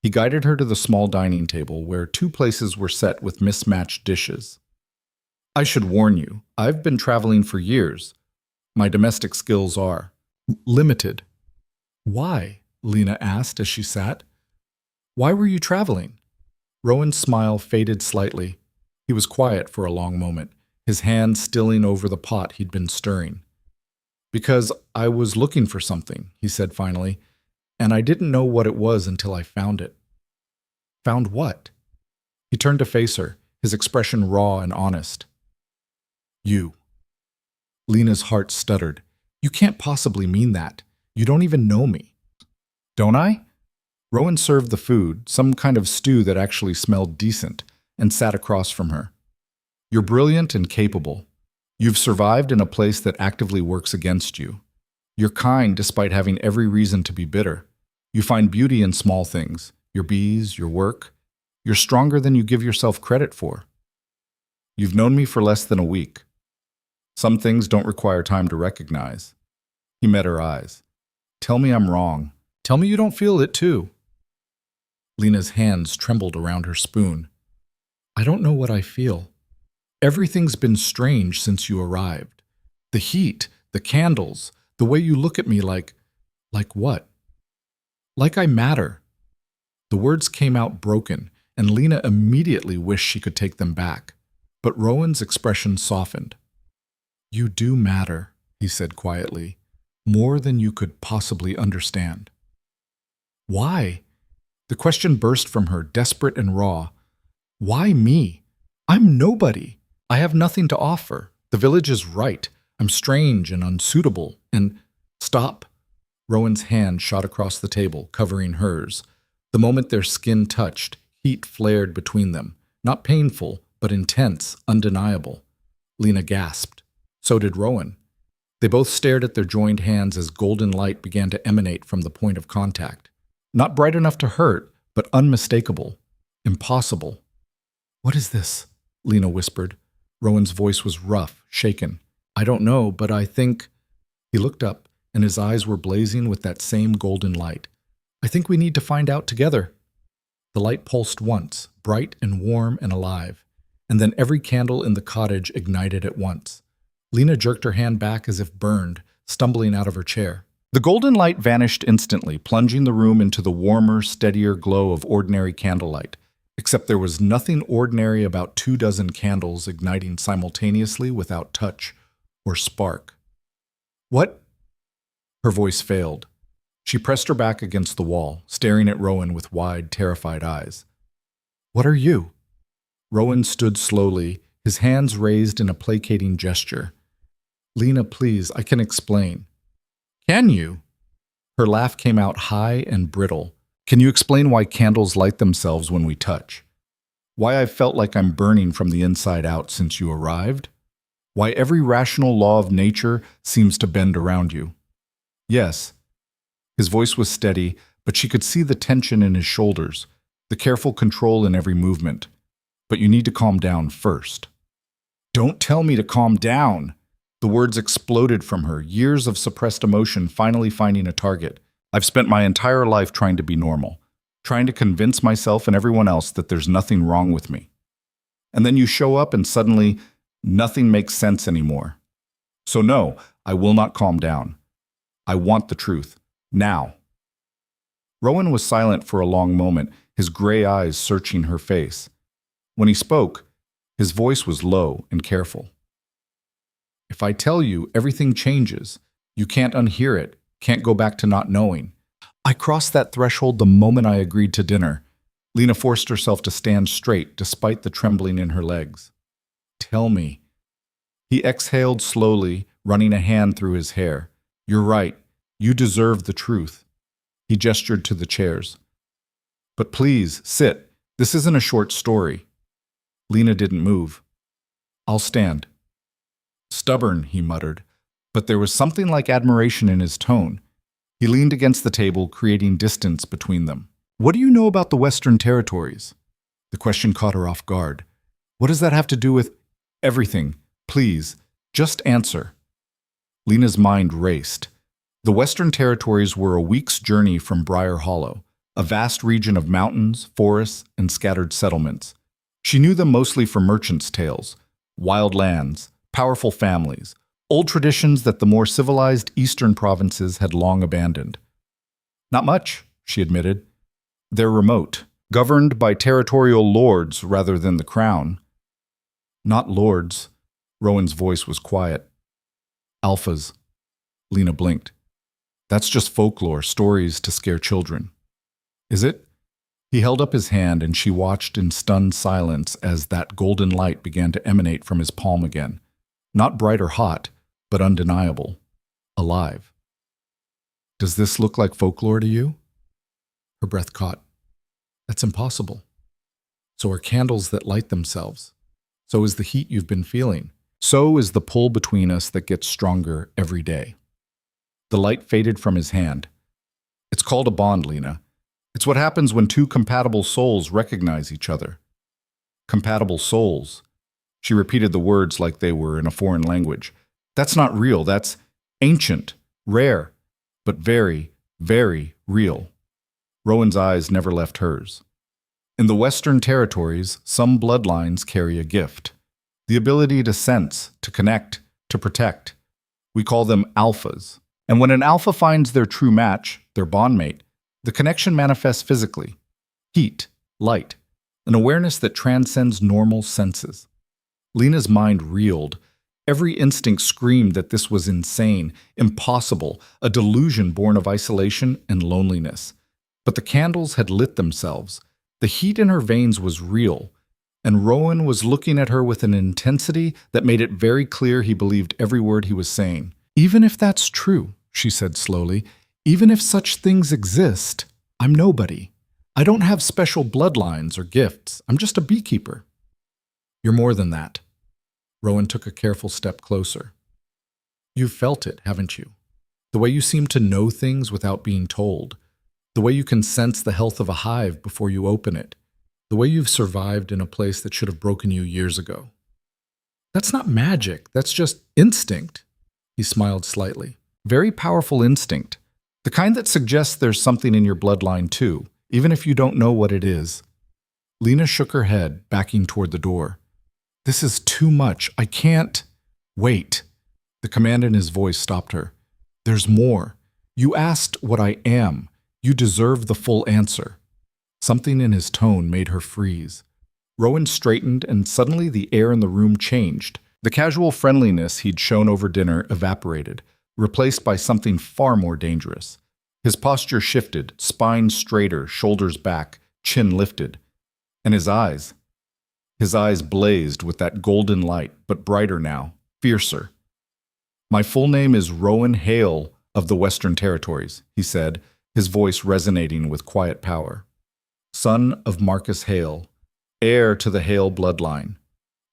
He guided her to the small dining table, where 2 places were set with mismatched dishes. "I should warn you, I've been traveling for years. My domestic skills are limited." "Why?" Lena asked as she sat. "Why were you traveling?" Rowan's smile faded slightly. He was quiet for a long moment, his hand stilling over the pot he'd been stirring. "Because I was looking for something," he said finally, "and I didn't know what it was until I found it." "Found what?" He turned to face her, his expression raw and honest. "You." Lena's heart stuttered. "You can't possibly mean that. You don't even know me." "Don't I?" Rowan served the food, some kind of stew that actually smelled decent, and sat across from her. "You're brilliant and capable. You've survived in a place that actively works against you. You're kind despite having every reason to be bitter. You find beauty in small things, your bees, your work. You're stronger than you give yourself credit for. You've known me for less than a week. Some things don't require time to recognize." He met her eyes. "Tell me I'm wrong. Tell me you don't feel it too." Lena's hands trembled around her spoon. "I don't know what I feel. Everything's been strange since you arrived. The heat, the candles, the way you look at me like what? Like I matter." The words came out broken, and Lena immediately wished she could take them back. But Rowan's expression softened. "You do matter," he said quietly, "more than you could possibly understand." "Why?" The question burst from her, desperate and raw. "Why me? I'm nobody. I have nothing to offer. The village is right. I'm strange and unsuitable, and—" "Stop." Rowan's hand shot across the table, covering hers. The moment their skin touched, heat flared between them. Not painful, but intense, undeniable. Lena gasped. So did Rowan. They both stared at their joined hands as golden light began to emanate from the point of contact. Not bright enough to hurt, but unmistakable. Impossible. "What is this?" Lena whispered. Rowan's voice was rough, shaken. "I don't know, but I think—" He looked up, and his eyes were blazing with that same golden light. "I think we need to find out together." The light pulsed once, bright and warm and alive, and then every candle in the cottage ignited at once. Lena jerked her hand back as if burned, stumbling out of her chair. The golden light vanished instantly, plunging the room into the warmer, steadier glow of ordinary candlelight, except there was nothing ordinary about 24 candles igniting simultaneously without touch or spark. "What?" Her voice failed. She pressed her back against the wall, staring at Rowan with wide, terrified eyes. "What are you?" Rowan stood slowly, his hands raised in a placating gesture. "Lena, please, I can explain." "Can you?" Her laugh came out high and brittle. Can you explain why candles light themselves when we touch? Why I've felt like I'm burning from the inside out since you arrived? Why every rational law of nature seems to bend around you? Yes. His voice was steady, but she could see the tension in his shoulders, the careful control in every movement. But you need to calm down first. Don't tell me to calm down! The words exploded from her, years of suppressed emotion finally finding a target. I've spent my entire life trying to be normal, trying to convince myself and everyone else that there's nothing wrong with me. And then you show up and suddenly, nothing makes sense anymore. So no, I will not calm down. I want the truth. Now. Rowan was silent for a long moment, his gray eyes searching her face. When he spoke, his voice was low and careful. If I tell you, everything changes. You can't unhear it, can't go back to not knowing. I crossed that threshold the moment I agreed to dinner. Lena forced herself to stand straight despite the trembling in her legs. Tell me. He exhaled slowly, running a hand through his hair. You're right. You deserve the truth. He gestured to the chairs. But please, sit. This isn't a short story. Lena didn't move. I'll stand. Stubborn, he muttered, but there was something like admiration in his tone. He leaned against the table, creating distance between them. What do you know about the Western Territories? The question caught her off guard. What does that have to do with everything? Please, just answer. Lena's mind raced. The Western Territories were a week's journey from Briar Hollow, a vast region of mountains, forests, and scattered settlements. She knew them mostly for merchants' tales, wild lands, powerful families, old traditions that the more civilized eastern provinces had long abandoned. Not much, she admitted. They're remote, governed by territorial lords rather than the crown. Not lords. Rowan's voice was quiet. Alphas. Lena blinked. That's just folklore, stories to scare children. Is it? He held up his hand and she watched in stunned silence as that golden light began to emanate from his palm again. Not bright or hot, but undeniable. Alive. Does this look like folklore to you? Her breath caught. That's impossible. So are candles that light themselves. So is the heat you've been feeling. So is the pull between us that gets stronger every day. The light faded from his hand. It's called a bond, Lena. It's what happens when two compatible souls recognize each other. Compatible souls. She repeated the words like they were in a foreign language. That's not real. That's ancient, rare, but very, very real. Rowan's eyes never left hers. In the Western Territories, some bloodlines carry a gift. The ability to sense, to connect, to protect. We call them alphas. And when an alpha finds their true match, their bondmate, the connection manifests physically. Heat, light, an awareness that transcends normal senses. Lena's mind reeled. Every instinct screamed that this was insane, impossible, a delusion born of isolation and loneliness. But the candles had lit themselves. The heat in her veins was real, and Rowan was looking at her with an intensity that made it very clear he believed every word he was saying. Even if that's true, she said slowly, even if such things exist, I'm nobody. I don't have special bloodlines or gifts. I'm just a beekeeper. You're more than that. Rowan took a careful step closer. You've felt it, haven't you? The way you seem to know things without being told. The way you can sense the health of a hive before you open it. The way you've survived in a place that should have broken you years ago. That's not magic. That's just instinct. He smiled slightly. Very powerful instinct. The kind that suggests there's something in your bloodline too, even if you don't know what it is. Lena shook her head, backing toward the door. This is too much. I can't. Wait. The command in his voice stopped her. There's more. You asked what I am. You deserve the full answer. Something in his tone made her freeze. Rowan straightened, and suddenly the air in the room changed. The casual friendliness he'd shown over dinner evaporated, replaced by something far more dangerous. His posture shifted, spine straighter, shoulders back, chin lifted. And his eyes blazed with that golden light, but brighter now, fiercer. My full name is Rowan Hale of the Western Territories, he said, his voice resonating with quiet power. Son of Marcus Hale, heir to the Hale bloodline.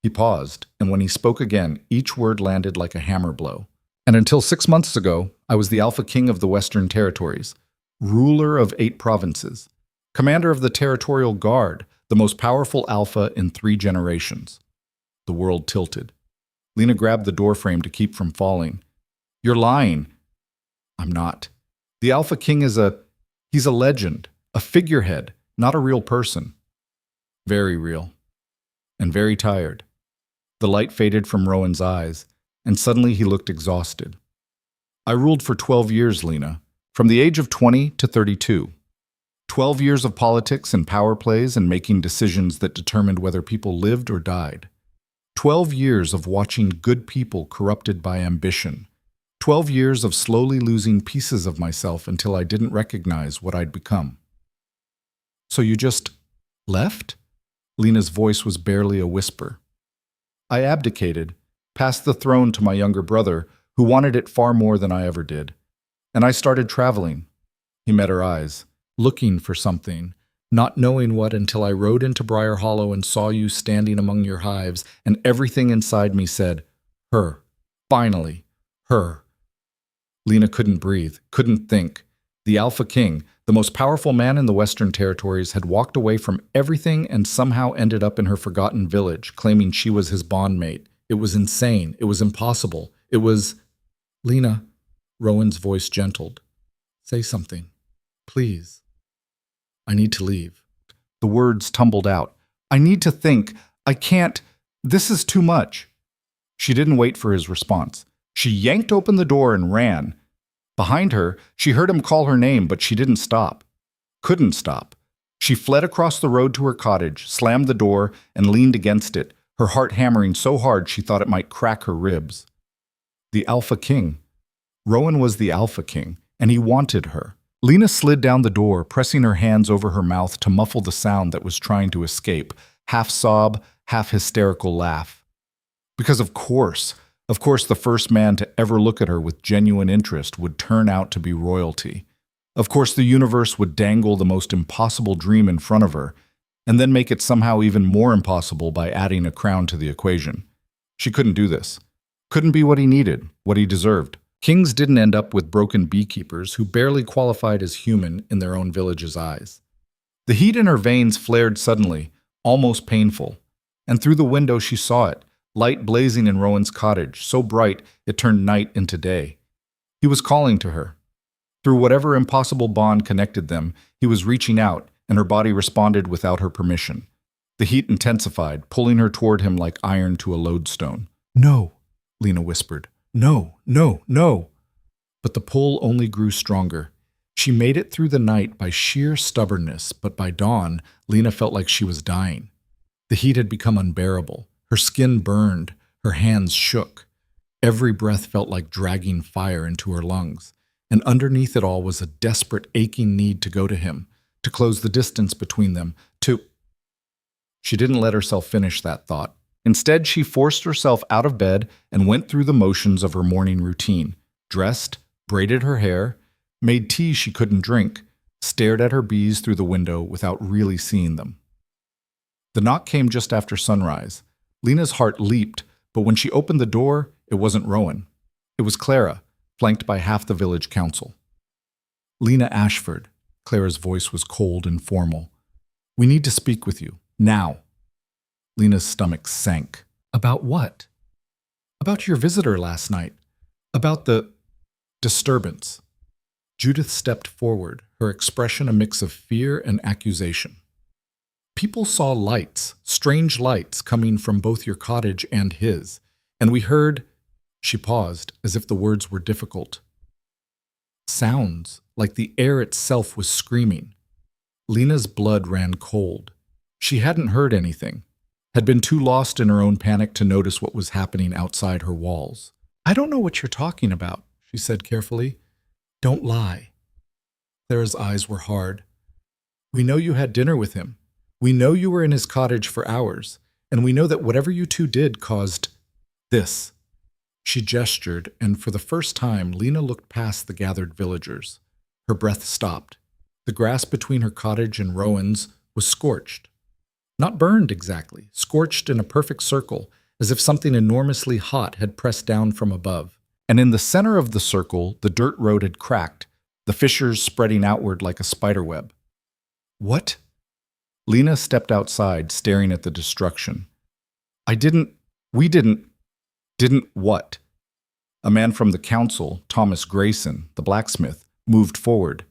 He paused, and when he spoke again, each word landed like a hammer blow. And until 6 months ago, I was the Alpha King of the Western Territories, ruler of 8 provinces, commander of the Territorial Guard, the most powerful Alpha in 3 generations. The world tilted. Lena grabbed the doorframe to keep from falling. You're lying. I'm not. The Alpha King he's a legend, a figurehead, not a real person. Very real. And very tired. The light faded from Rowan's eyes, and suddenly he looked exhausted. I ruled for 12 years, Lena, from the age of 20 to 32. 12 years of politics and power plays and making decisions that determined whether people lived or died. 12 years of watching good people corrupted by ambition. 12 years of slowly losing pieces of myself until I didn't recognize what I'd become. So you just left? Lena's voice was barely a whisper. I abdicated, passed the throne to my younger brother, who wanted it far more than I ever did. And I started traveling. He met her eyes, looking for something, not knowing what until I rode into Briar Hollow and saw you standing among your hives, and everything inside me said, her, finally, her. Lena couldn't breathe, couldn't think. The Alpha King, the most powerful man in the Western Territories, had walked away from everything and somehow ended up in her forgotten village, claiming she was his bondmate. It was insane. It was impossible. It was... Lena, Rowan's voice gentled. Say something. Please. I need to leave. The words tumbled out. I need to think. I can't. This is too much. She didn't wait for his response. She yanked open the door and ran. Behind her, she heard him call her name, but she didn't stop. Couldn't stop. She fled across the road to her cottage, slammed the door, and leaned against it, her heart hammering so hard she thought it might crack her ribs. The Alpha King. Rowan was the Alpha King, and he wanted her. Lena slid down the door, pressing her hands over her mouth to muffle the sound that was trying to escape, half sob, half hysterical laugh. Because of course, the first man to ever look at her with genuine interest would turn out to be royalty. Of course, the universe would dangle the most impossible dream in front of her, and then make it somehow even more impossible by adding a crown to the equation. She couldn't do this. Couldn't be what he needed, what he deserved. Kings didn't end up with broken beekeepers who barely qualified as human in their own village's eyes. The heat in her veins flared suddenly, almost painful, and through the window she saw it, light blazing in Rowan's cottage, so bright it turned night into day. He was calling to her. Through whatever impossible bond connected them, he was reaching out, and her body responded without her permission. The heat intensified, pulling her toward him like iron to a lodestone. No, Lena whispered. No, no, no. But the pull only grew stronger. She made it through the night by sheer stubbornness, but by dawn, Lena felt like she was dying. The heat had become unbearable. Her skin burned, her hands shook. Every breath felt like dragging fire into her lungs, and underneath it all was a desperate, aching need to go to him, to close the distance between them, to... She didn't let herself finish that thought. Instead, she forced herself out of bed and went through the motions of her morning routine, dressed, braided her hair, made tea she couldn't drink, stared at her bees through the window without really seeing them. The knock came just after sunrise. Lena's heart leaped, but when she opened the door, it wasn't Rowan. It was Clara, flanked by half the village council. Lena Ashford. Clara's voice was cold and formal. We need to speak with you, now. Lena's stomach sank. About what? About your visitor last night. About the disturbance. Judith stepped forward, her expression a mix of fear and accusation. People saw lights, strange lights, coming from both your cottage and his, and we heard... She paused, as if the words were difficult. Sounds, like the air itself was screaming. Lena's blood ran cold. She hadn't heard anything, had been too lost in her own panic to notice what was happening outside her walls. I don't know what you're talking about, she said carefully. Don't lie. Clara's eyes were hard. We know you had dinner with him. We know you were in his cottage for hours, and we know that whatever you two did caused this. She gestured, and for the first time, Lena looked past the gathered villagers. Her breath stopped. The grass between her cottage and Rowan's was scorched. Not burned exactly, scorched in a perfect circle, as if something enormously hot had pressed down from above. And in the center of the circle, the dirt road had cracked, the fissures spreading outward like a spiderweb. What? Lena stepped outside, staring at the destruction. We didn't what? A man from the council, Thomas Grayson, the blacksmith, moved forward.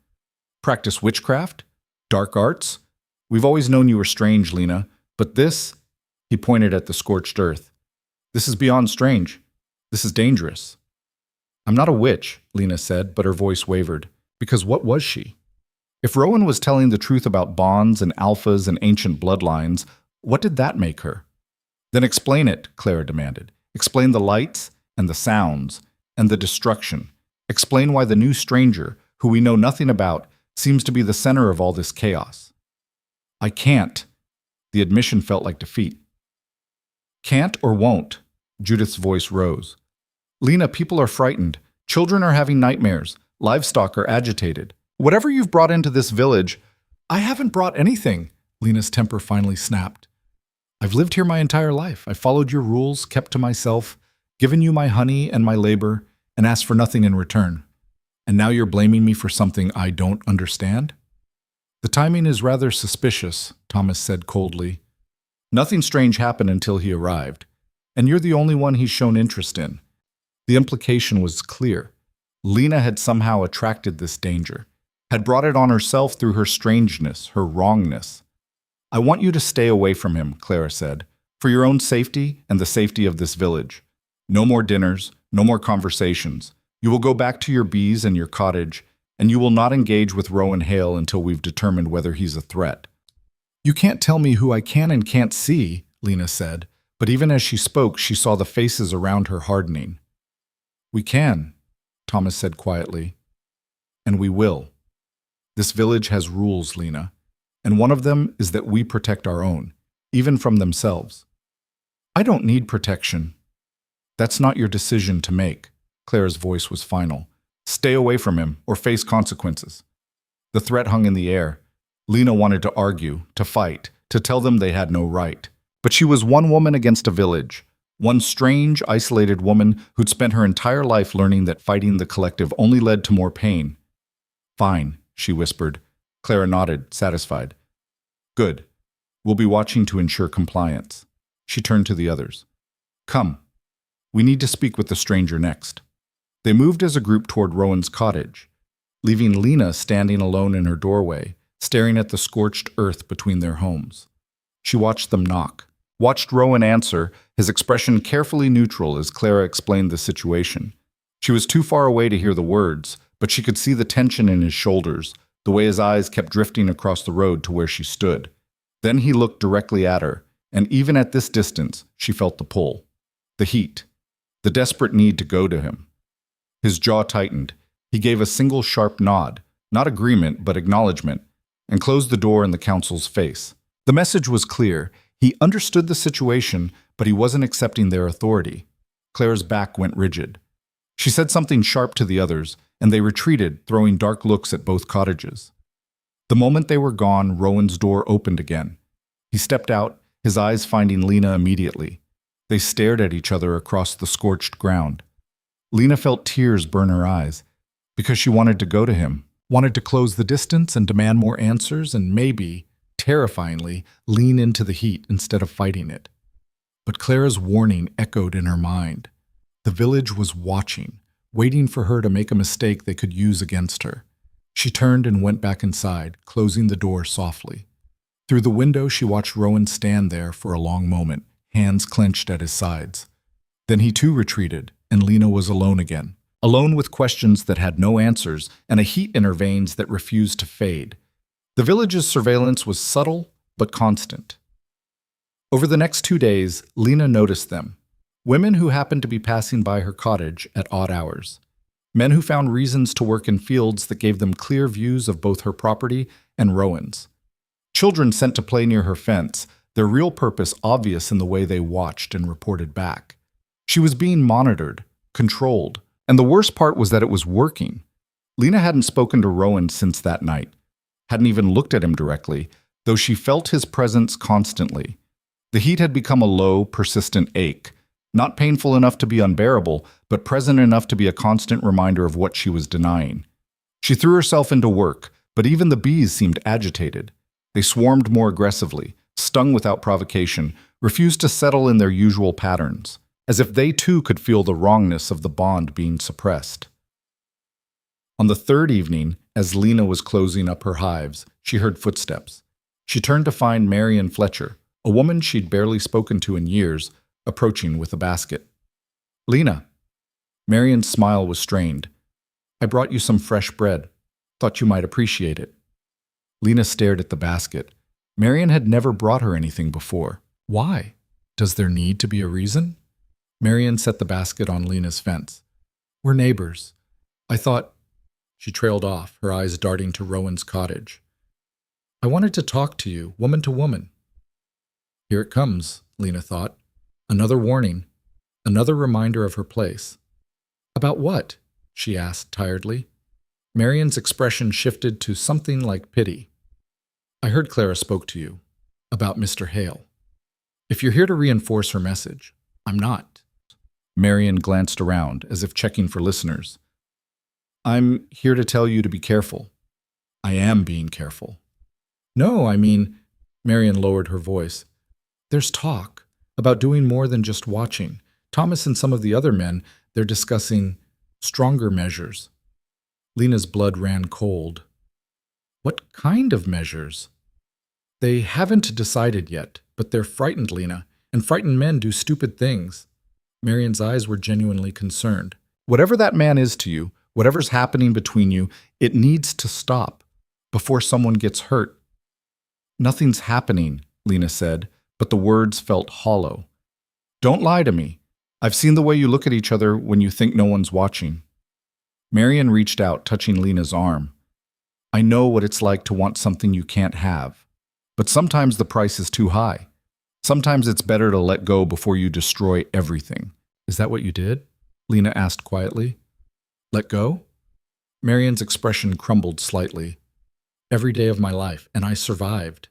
Practice witchcraft? Dark arts? We've always known you were strange, Lena, but this, he pointed at the scorched earth. This is beyond strange. This is dangerous. I'm not a witch, Lena said, but her voice wavered. Because what was she? If Rowan was telling the truth about bonds and alphas and ancient bloodlines, what did that make her? Then explain it, Clara demanded. Explain the lights and the sounds and the destruction. Explain why the new stranger, who we know nothing about, seems to be the center of all this chaos. I can't. The admission felt like defeat. Can't or won't? Judith's voice rose. Lena, people are frightened. Children are having nightmares. Livestock are agitated. Whatever you've brought into this village, I haven't brought anything, Lena's temper finally snapped. I've lived here my entire life. I followed your rules, kept to myself, given you my honey and my labor, and asked for nothing in return. And now you're blaming me for something I don't understand? The timing is rather suspicious, Thomas said coldly. Nothing strange happened until he arrived, and you're the only one he's shown interest in. The implication was clear. Lena had somehow attracted this danger, had brought it on herself through her strangeness, her wrongness. I want you to stay away from him, Clara said, for your own safety and the safety of this village. No more dinners, no more conversations. You will go back to your bees and your cottage, and you will not engage with Rowan Hale until we've determined whether he's a threat. You can't tell me who I can and can't see, Lena said, but even as she spoke, she saw the faces around her hardening. We can, Thomas said quietly, and we will. This village has rules, Lena, and one of them is that we protect our own, even from themselves. I don't need protection. That's not your decision to make. Clara's voice was final. Stay away from him or face consequences. The threat hung in the air. Lena wanted to argue, to fight, to tell them they had no right. But she was one woman against a village, one strange, isolated woman who'd spent her entire life learning that fighting the collective only led to more pain. Fine, she whispered. Clara nodded, satisfied. Good. We'll be watching to ensure compliance. She turned to the others. Come. We need to speak with the stranger next. They moved as a group toward Rowan's cottage, leaving Lena standing alone in her doorway, staring at the scorched earth between their homes. She watched them knock, watched Rowan answer, his expression carefully neutral as Clara explained the situation. She was too far away to hear the words, but she could see the tension in his shoulders, the way his eyes kept drifting across the road to where she stood. Then he looked directly at her, and even at this distance, she felt the pull, the heat, the desperate need to go to him. His jaw tightened. He gave a single sharp nod, not agreement but acknowledgement, and closed the door in the council's face. The message was clear. He understood the situation, but he wasn't accepting their authority. Clara's back went rigid. She said something sharp to the others, and they retreated, throwing dark looks at both cottages. The moment they were gone, Rowan's door opened again. He stepped out, his eyes finding Lena immediately. They stared at each other across the scorched ground. Lena felt tears burn her eyes, because she wanted to go to him, wanted to close the distance and demand more answers and maybe, terrifyingly, lean into the heat instead of fighting it. But Clara's warning echoed in her mind. The village was watching, waiting for her to make a mistake they could use against her. She turned and went back inside, closing the door softly. Through the window, she watched Rowan stand there for a long moment, hands clenched at his sides. Then he too retreated, and Lena was alone again, alone with questions that had no answers and a heat in her veins that refused to fade. The village's surveillance was subtle but constant. Over the next 2 days, Lena noticed them. Women who happened to be passing by her cottage at odd hours. Men who found reasons to work in fields that gave them clear views of both her property and Rowan's. Children sent to play near her fence, their real purpose obvious in the way they watched and reported back. She was being monitored, controlled, and the worst part was that it was working. Lena hadn't spoken to Rowan since that night, hadn't even looked at him directly, though she felt his presence constantly. The heat had become a low, persistent ache, not painful enough to be unbearable, but present enough to be a constant reminder of what she was denying. She threw herself into work, but even the bees seemed agitated. They swarmed more aggressively, stung without provocation, refused to settle in their usual patterns, as if they too could feel the wrongness of the bond being suppressed. On the third evening, as Lena was closing up her hives, she heard footsteps. She turned to find Marian Fletcher, a woman she'd barely spoken to in years, approaching with a basket. "Lena." Marian's smile was strained. "I brought you some fresh bread. Thought you might appreciate it." Lena stared at the basket. Marian had never brought her anything before. Why? Does there need to be a reason? Marian set the basket on Lena's fence. "We're neighbors. I thought—" She trailed off, her eyes darting to Rowan's cottage. "I wanted to talk to you, woman to woman." Here it comes, Lena thought. Another warning. Another reminder of her place. "About what?" she asked tiredly. Marian's expression shifted to something like pity. "I heard Clara spoke to you. About Mr. Hale. If you're here to reinforce her message, I'm not." Marian glanced around, as if checking for listeners. "I'm here to tell you to be careful." "I am being careful." "No, I mean—" Marian lowered her voice. "There's talk about doing more than just watching. Thomas and some of the other men, they're discussing stronger measures." Lena's blood ran cold. "What kind of measures?" "They haven't decided yet, but they're frightened, Lena, and frightened men do stupid things." Marian's eyes were genuinely concerned. "Whatever that man is to you, whatever's happening between you, it needs to stop before someone gets hurt." "Nothing's happening," Lena said, but the words felt hollow. "Don't lie to me. I've seen the way you look at each other when you think no one's watching." Marian reached out, touching Lena's arm. "I know what it's like to want something you can't have. But sometimes the price is too high. Sometimes it's better to let go before you destroy everything." "Is that what you did?" Lena asked quietly. "Let go?" Marian's expression crumbled slightly. "Every day of my life, and I survived."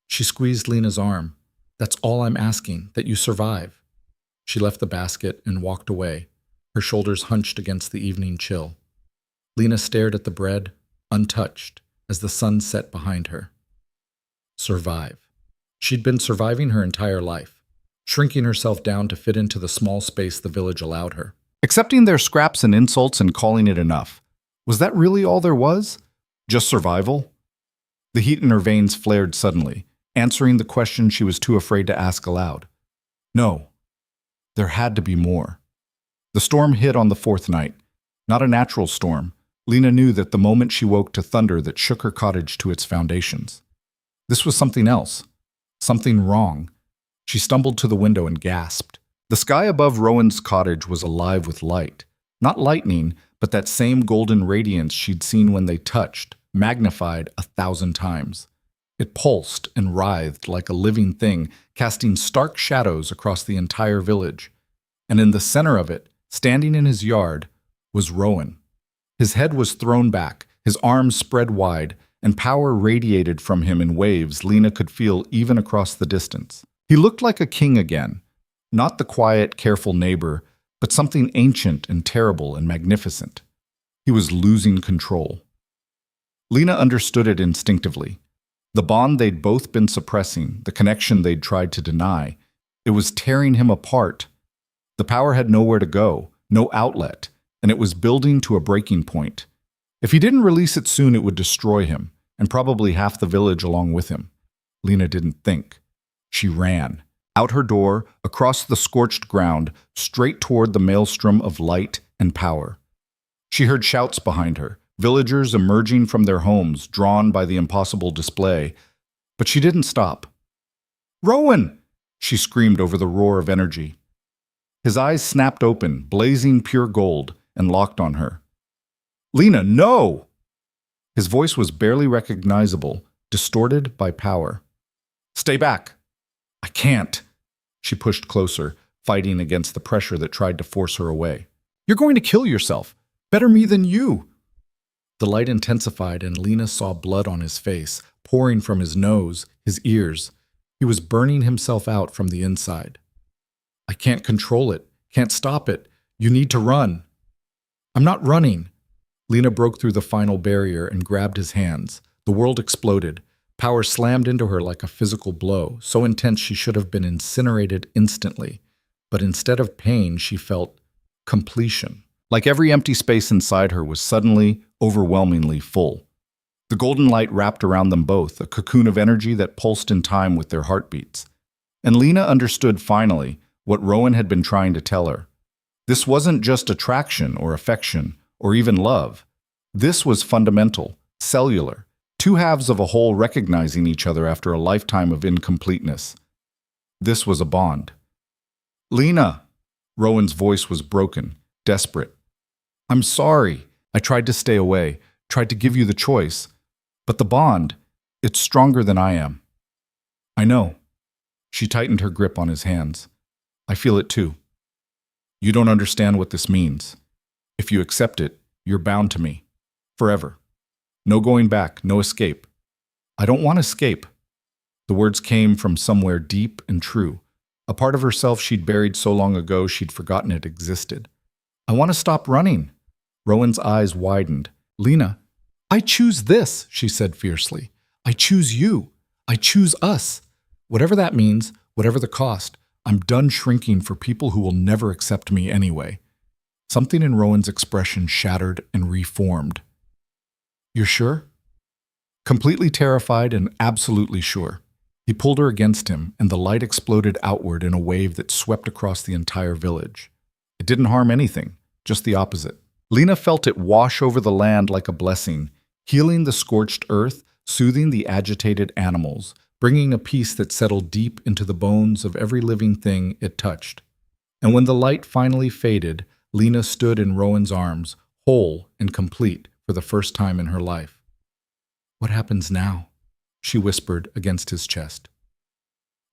She squeezed Lena's arm. "That's all I'm asking, that you survive." She left the basket and walked away, her shoulders hunched against the evening chill. Lena stared at the bread, untouched, as the sun set behind her. Survive. She'd been surviving her entire life, shrinking herself down to fit into the small space the village allowed her. Accepting their scraps and insults and calling it enough. Was that really all there was? Just survival? The heat in her veins flared suddenly, answering the question she was too afraid to ask aloud. No. There had to be more. The storm hit on the fourth night. Not a natural storm. Lena knew that the moment she woke to thunder that shook her cottage to its foundations. This was something else. Something wrong. She stumbled to the window and gasped. The sky above Rowan's cottage was alive with light. Not lightning, but that same golden radiance she'd seen when they touched, magnified 1,000 times. It pulsed and writhed like a living thing, casting stark shadows across the entire village. And in the center of it, standing in his yard, was Rowan. His head was thrown back, his arms spread wide, and power radiated from him in waves Lena could feel even across the distance. He looked like a king again, not the quiet, careful neighbor, but something ancient and terrible and magnificent. He was losing control. Lena understood it instinctively. The bond they'd both been suppressing, the connection they'd tried to deny, it was tearing him apart. The power had nowhere to go, no outlet, and it was building to a breaking point. If he didn't release it soon, it would destroy him, and probably half the village along with him. Lena didn't think. She ran. Out her door, across the scorched ground, straight toward the maelstrom of light and power. She heard shouts behind her, villagers emerging from their homes, drawn by the impossible display. But she didn't stop. "Rowan!" she screamed over the roar of energy. His eyes snapped open, blazing pure gold, and locked on her. "Lena, no!" His voice was barely recognizable, distorted by power. "Stay back." "I can't." She pushed closer, fighting against the pressure that tried to force her away. "You're going to kill yourself. Better me than you." The light intensified and Lena saw blood on his face, pouring from his nose, his ears. He was burning himself out from the inside. I can't control it, can't stop it. You need to run. I'm not running. Lena broke through the final barrier and grabbed his hands. The world exploded. Power slammed into her like a physical blow, so intense she should have been incinerated instantly. But instead of pain, she felt completion. Like every empty space inside her was suddenly, overwhelmingly full. The golden light wrapped around them both, a cocoon of energy that pulsed in time with their heartbeats. And Lena understood finally what Rowan had been trying to tell her. This wasn't just attraction or affection or even love. This was fundamental, cellular, two halves of a whole recognizing each other after a lifetime of incompleteness. This was a bond. Lena! Rowan's voice was broken, desperate. I'm sorry. I tried to stay away, tried to give you the choice. But the bond, it's stronger than I am. I know. She tightened her grip on his hands. I feel it too. You don't understand what this means. If you accept it, you're bound to me. Forever. No going back, no escape. I don't want to escape. The words came from somewhere deep and true, a part of herself she'd buried so long ago she'd forgotten it existed. I want to stop running. Rowan's eyes widened. Lena, I choose this, she said fiercely. I choose you. I choose us. Whatever that means, whatever the cost, I'm done shrinking for people who will never accept me anyway. Something in Rowan's expression shattered and reformed. You're sure? Completely terrified and absolutely sure. He pulled her against him, and the light exploded outward in a wave that swept across the entire village. It didn't harm anything, just the opposite. Lena felt it wash over the land like a blessing, healing the scorched earth, soothing the agitated animals, bringing a peace that settled deep into the bones of every living thing it touched. And when the light finally faded, Lena stood in Rowan's arms, whole and complete for the first time in her life. What happens now? She whispered against his chest.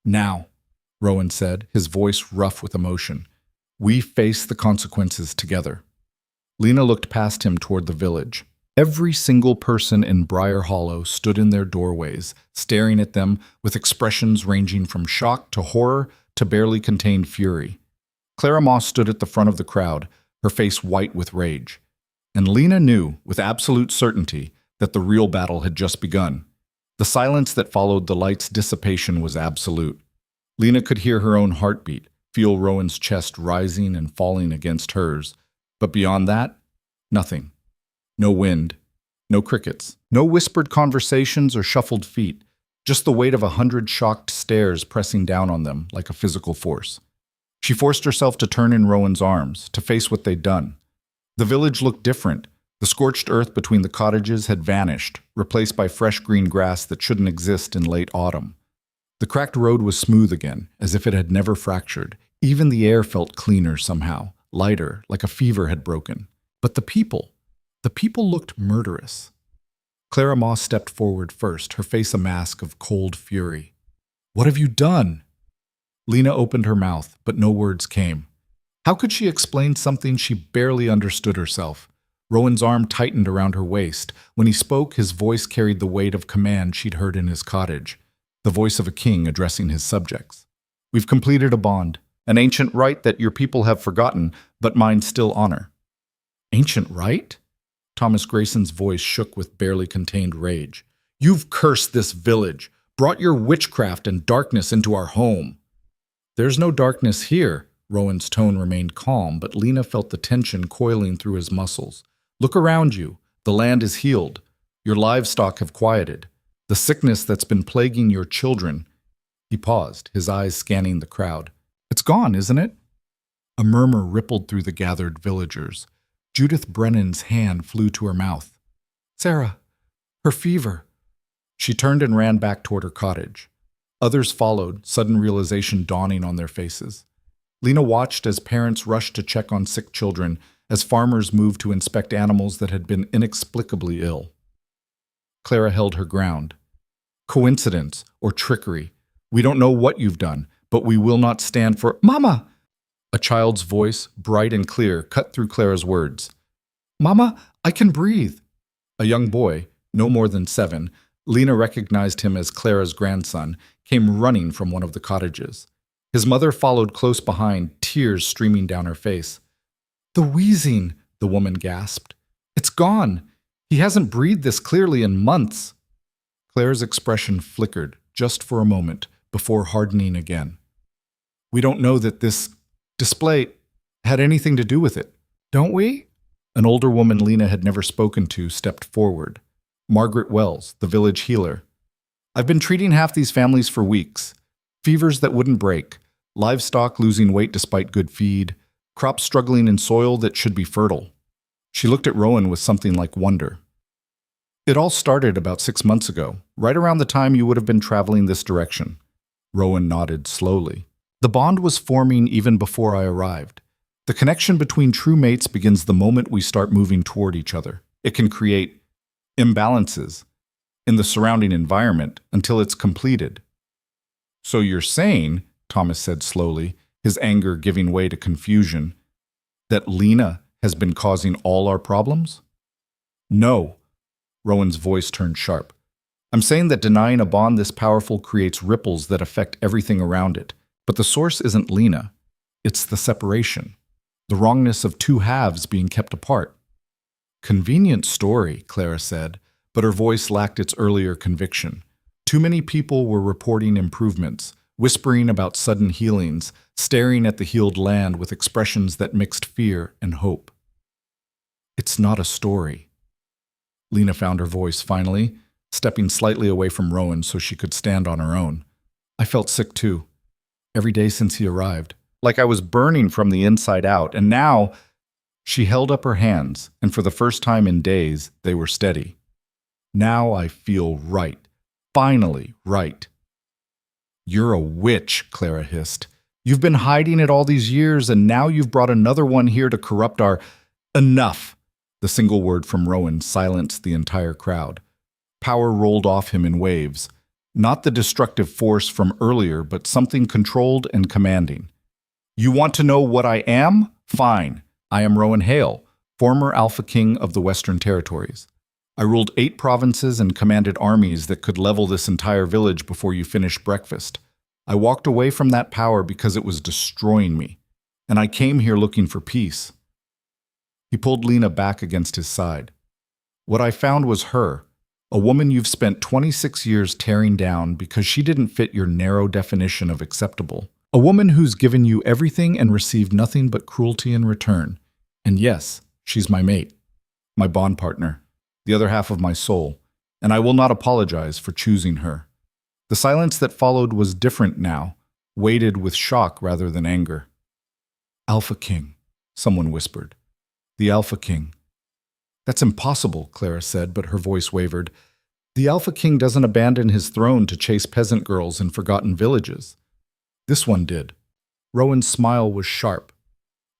Now, Rowan said, his voice rough with emotion. We face the consequences together. Lena looked past him toward the village. Every single person in Briar Hollow stood in their doorways, staring at them with expressions ranging from shock to horror to barely contained fury. Clara Moss stood at the front of the crowd, her face white with rage. And Lena knew, with absolute certainty, that the real battle had just begun. The silence that followed the light's dissipation was absolute. Lena could hear her own heartbeat, feel Rowan's chest rising and falling against hers. But beyond that, nothing. No wind, no crickets, no whispered conversations or shuffled feet, just the weight of 100 shocked stares pressing down on them like a physical force. She forced herself to turn in Rowan's arms, to face what they'd done. The village looked different. The scorched earth between the cottages had vanished, replaced by fresh green grass that shouldn't exist in late autumn. The cracked road was smooth again, as if it had never fractured. Even the air felt cleaner somehow, lighter, like a fever had broken. But the people looked murderous. Clara Moss stepped forward first, her face a mask of cold fury. What have you done? Lena opened her mouth, but no words came. How could she explain something she barely understood herself? Rowan's arm tightened around her waist. When he spoke, his voice carried the weight of command she'd heard in his cottage, the voice of a king addressing his subjects. We've completed a bond, an ancient rite that your people have forgotten, but mine still honor. Ancient rite? Thomas Grayson's voice shook with barely contained rage. You've cursed this village, brought your witchcraft and darkness into our home. There's no darkness here. Rowan's tone remained calm, but Lena felt the tension coiling through his muscles. Look around you. The land is healed. Your livestock have quieted. The sickness that's been plaguing your children. He paused, his eyes scanning the crowd. It's gone, isn't it? A murmur rippled through the gathered villagers. Judith Brennan's hand flew to her mouth. Sarah, her fever. She turned and ran back toward her cottage. Others followed, sudden realization dawning on their faces. Lena watched as parents rushed to check on sick children, as farmers moved to inspect animals that had been inexplicably ill. Clara held her ground. Coincidence or trickery. We don't know what you've done, but we will not stand for— Mama! A child's voice, bright and clear, cut through Clara's words. Mama, I can breathe. A young boy, no more than 7, Lena recognized him as Clara's grandson, came running from one of the cottages. His mother followed close behind, tears streaming down her face. "The wheezing," the woman gasped. "It's gone. He hasn't breathed this clearly in months." Clara's expression flickered just for a moment before hardening again. "We don't know that this display had anything to do with it, don't we?" An older woman Lena had never spoken to stepped forward. Margaret Wells, the village healer. "I've been treating half these families for weeks. Fevers that wouldn't break, livestock losing weight despite good feed, crops struggling in soil that should be fertile." She looked at Rowan with something like wonder. "It all started about 6 months ago, right around the time you would have been traveling this direction." Rowan nodded slowly. "The bond was forming even before I arrived. The connection between true mates begins the moment we start moving toward each other. It can create imbalances in the surrounding environment until it's completed." "So you're saying," Thomas said slowly, his anger giving way to confusion, "that Lena has been causing all our problems?" "No." Rowan's voice turned sharp. "I'm saying that denying a bond this powerful creates ripples that affect everything around it. But the source isn't Lena. It's the separation. The wrongness of two halves being kept apart." "Convenient story," Clara said, but her voice lacked its earlier conviction. Too many people were reporting improvements, whispering about sudden healings, staring at the healed land with expressions that mixed fear and hope. "It's not a story." Lena found her voice finally, stepping slightly away from Rowan so she could stand on her own. "I felt sick too, every day since he arrived. Like I was burning from the inside out, and now—" She held up her hands, and for the first time in days, they were steady. "Now I feel right. Finally right." "You're a witch," Clara hissed. "You've been hiding it all these years, and now you've brought another one here to corrupt our—" "Enough!" The single word from Rowan silenced the entire crowd. Power rolled off him in waves. Not the destructive force from earlier, but something controlled and commanding. "You want to know what I am? Fine. I am Rowan Hale, former Alpha King of the Western Territories. I ruled 8 provinces and commanded armies that could level this entire village before you finished breakfast. I walked away from that power because it was destroying me, and I came here looking for peace." He pulled Lena back against his side. "What I found was her, a woman you've spent 26 years tearing down because she didn't fit your narrow definition of acceptable. A woman who's given you everything and received nothing but cruelty in return. And yes, she's my mate, my bond partner, the other half of my soul, and I will not apologize for choosing her." The silence that followed was different now, weighted with shock rather than anger. "Alpha King," someone whispered. "The Alpha King." "That's impossible," Clara said, but her voice wavered. "The Alpha King doesn't abandon his throne to chase peasant girls in forgotten villages. This one did." Rowan's smile was sharp.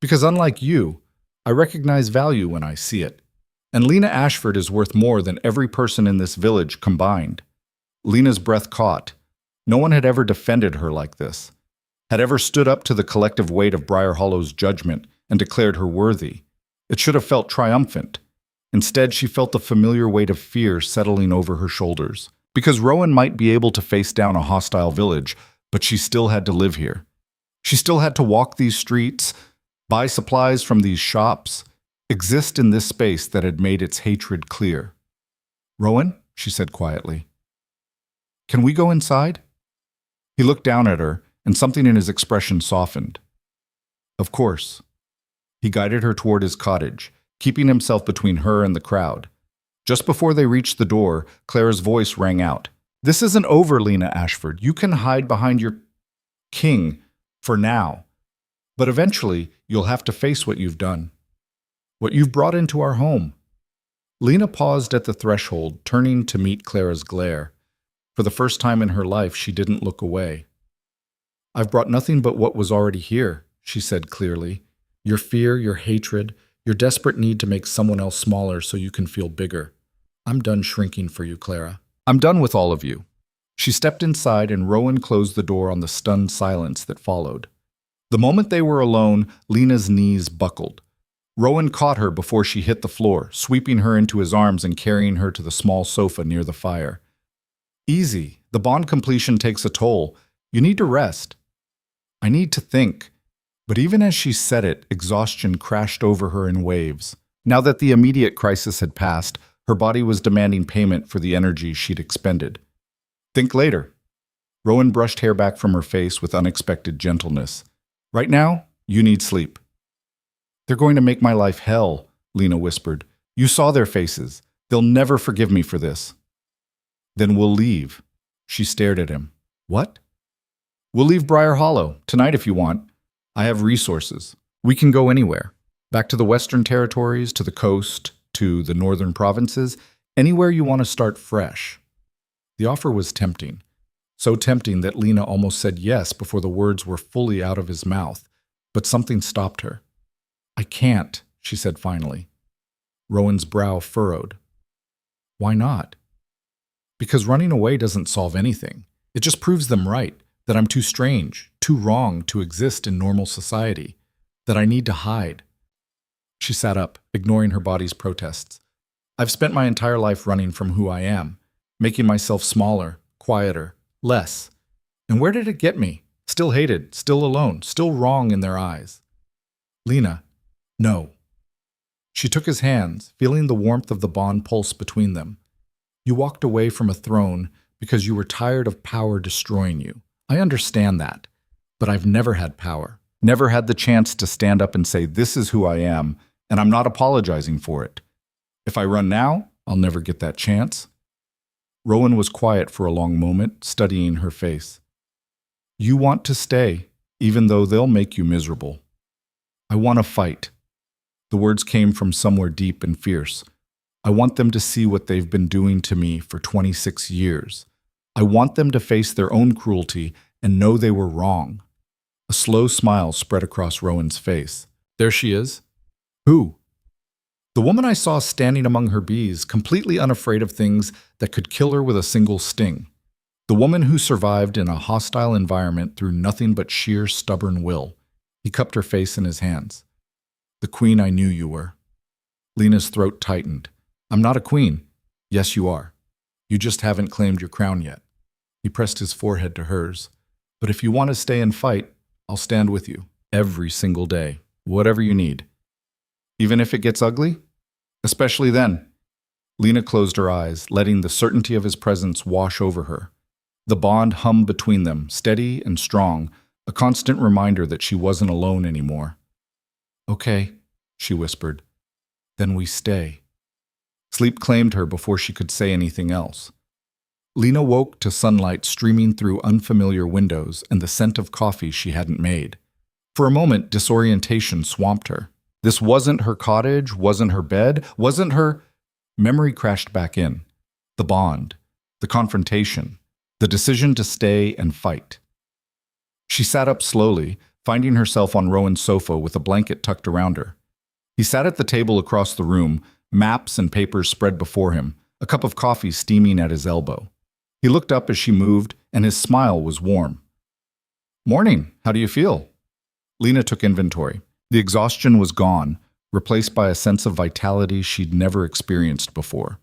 "Because unlike you, I recognize value when I see it. And Lena Ashford is worth more than every person in this village combined." Lena's breath caught. No one had ever defended her like this, had ever stood up to the collective weight of Briar Hollow's judgment and declared her worthy. It should have felt triumphant. Instead, she felt the familiar weight of fear settling over her shoulders. Because Rowan might be able to face down a hostile village, but she still had to live here. She still had to walk these streets, buy supplies from these shops, exist in this space that had made its hatred clear. "Rowan," she said quietly, "can we go inside?" He looked down at her, and something in his expression softened. "Of course." He guided her toward his cottage, keeping himself between her and the crowd. Just before they reached the door, Clara's voice rang out. "This isn't over, Lena Ashford. You can hide behind your king for now. But eventually, you'll have to face what you've done. What you've brought into our home." Lena paused at the threshold, turning to meet Clara's glare. For the first time in her life, she didn't look away. "I've brought nothing but what was already here," she said clearly. "Your fear, your hatred, your desperate need to make someone else smaller so you can feel bigger. I'm done shrinking for you, Clara. I'm done with all of you." She stepped inside and Rowan closed the door on the stunned silence that followed. The moment they were alone, Lena's knees buckled. Rowan caught her before she hit the floor, sweeping her into his arms and carrying her to the small sofa near the fire. Easy. The bond completion takes a toll. You need to rest. I need to think. But even as she said it, exhaustion crashed over her in waves. Now that the immediate crisis had passed, her body was demanding payment for the energy she'd expended. Think later. Rowan brushed hair back from her face with unexpected gentleness. Right now, you need sleep. They're going to make my life hell, Lena whispered. You saw their faces. They'll never forgive me for this. Then we'll leave. She stared at him. What? We'll leave Briar Hollow, tonight if you want. I have resources. We can go anywhere. Back to the Western Territories, to the coast, to the northern provinces, anywhere you want to start fresh. The offer was tempting. So tempting that Lena almost said yes before the words were fully out of his mouth. But something stopped her. I can't, she said finally. Rowan's brow furrowed. Why not? Because running away doesn't solve anything. It just proves them right, that I'm too strange, too wrong to exist in normal society, that I need to hide. She sat up, ignoring her body's protests. I've spent my entire life running from who I am, making myself smaller, quieter, less. And where did it get me? Still hated, still alone, still wrong in their eyes. Lena, no. She took his hands, feeling the warmth of the bond pulse between them. You walked away from a throne because you were tired of power destroying you. I understand that, but I've never had power, never had the chance to stand up and say, this is who I am, and I'm not apologizing for it. If I run now, I'll never get that chance. Rowan was quiet for a long moment, studying her face. You want to stay, even though they'll make you miserable. I want to fight. The words came from somewhere deep and fierce. I want them to see what they've been doing to me for 26 years. I want them to face their own cruelty and know they were wrong. A slow smile spread across Rowan's face. There she is. Who? The woman I saw standing among her bees, completely unafraid of things that could kill her with a single sting. The woman who survived in a hostile environment through nothing but sheer stubborn will. He cupped her face in his hands. The queen I knew you were. Lena's throat tightened. I'm not a queen. Yes, you are. You just haven't claimed your crown yet. He pressed his forehead to hers. But if you want to stay and fight, I'll stand with you. Every single day. Whatever you need. Even if it gets ugly? Especially then. Lena closed her eyes, letting the certainty of his presence wash over her. The bond hummed between them, steady and strong, a constant reminder that she wasn't alone anymore. Okay, she whispered. Then we stay. Sleep claimed her before she could say anything else. Lena woke to sunlight streaming through unfamiliar windows and the scent of coffee she hadn't made. For a moment, disorientation swamped her. This wasn't her cottage, wasn't her bed, wasn't her... Memory crashed back in. The bond, the confrontation, the decision to stay and fight. She sat up slowly, finding herself on Rowan's sofa with a blanket tucked around her. He sat at the table across the room, maps and papers spread before him, a cup of coffee steaming at his elbow. He looked up as she moved, and his smile was warm. Morning, how do you feel? Lena took inventory. The exhaustion was gone, replaced by a sense of vitality she'd never experienced before.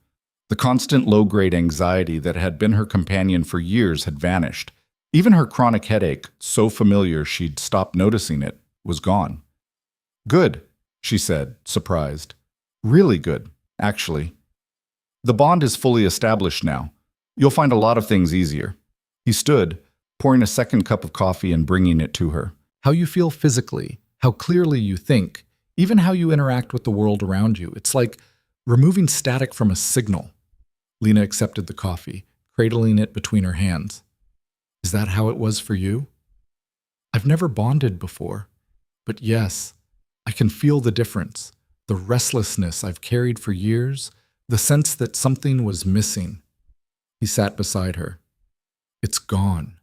The constant low-grade anxiety that had been her companion for years had vanished. Even her chronic headache, so familiar she'd stopped noticing it, was gone. Good, she said, surprised. Really good, actually. The bond is fully established now. You'll find a lot of things easier. He stood, pouring a second cup of coffee and bringing it to her. How you feel physically, how clearly you think, even how you interact with the world around you. It's like removing static from a signal. Lena accepted the coffee, cradling it between her hands. Is that how it was for you? I've never bonded before, but yes, I can feel the difference, the restlessness I've carried for years, the sense that something was missing. He sat beside her. It's gone.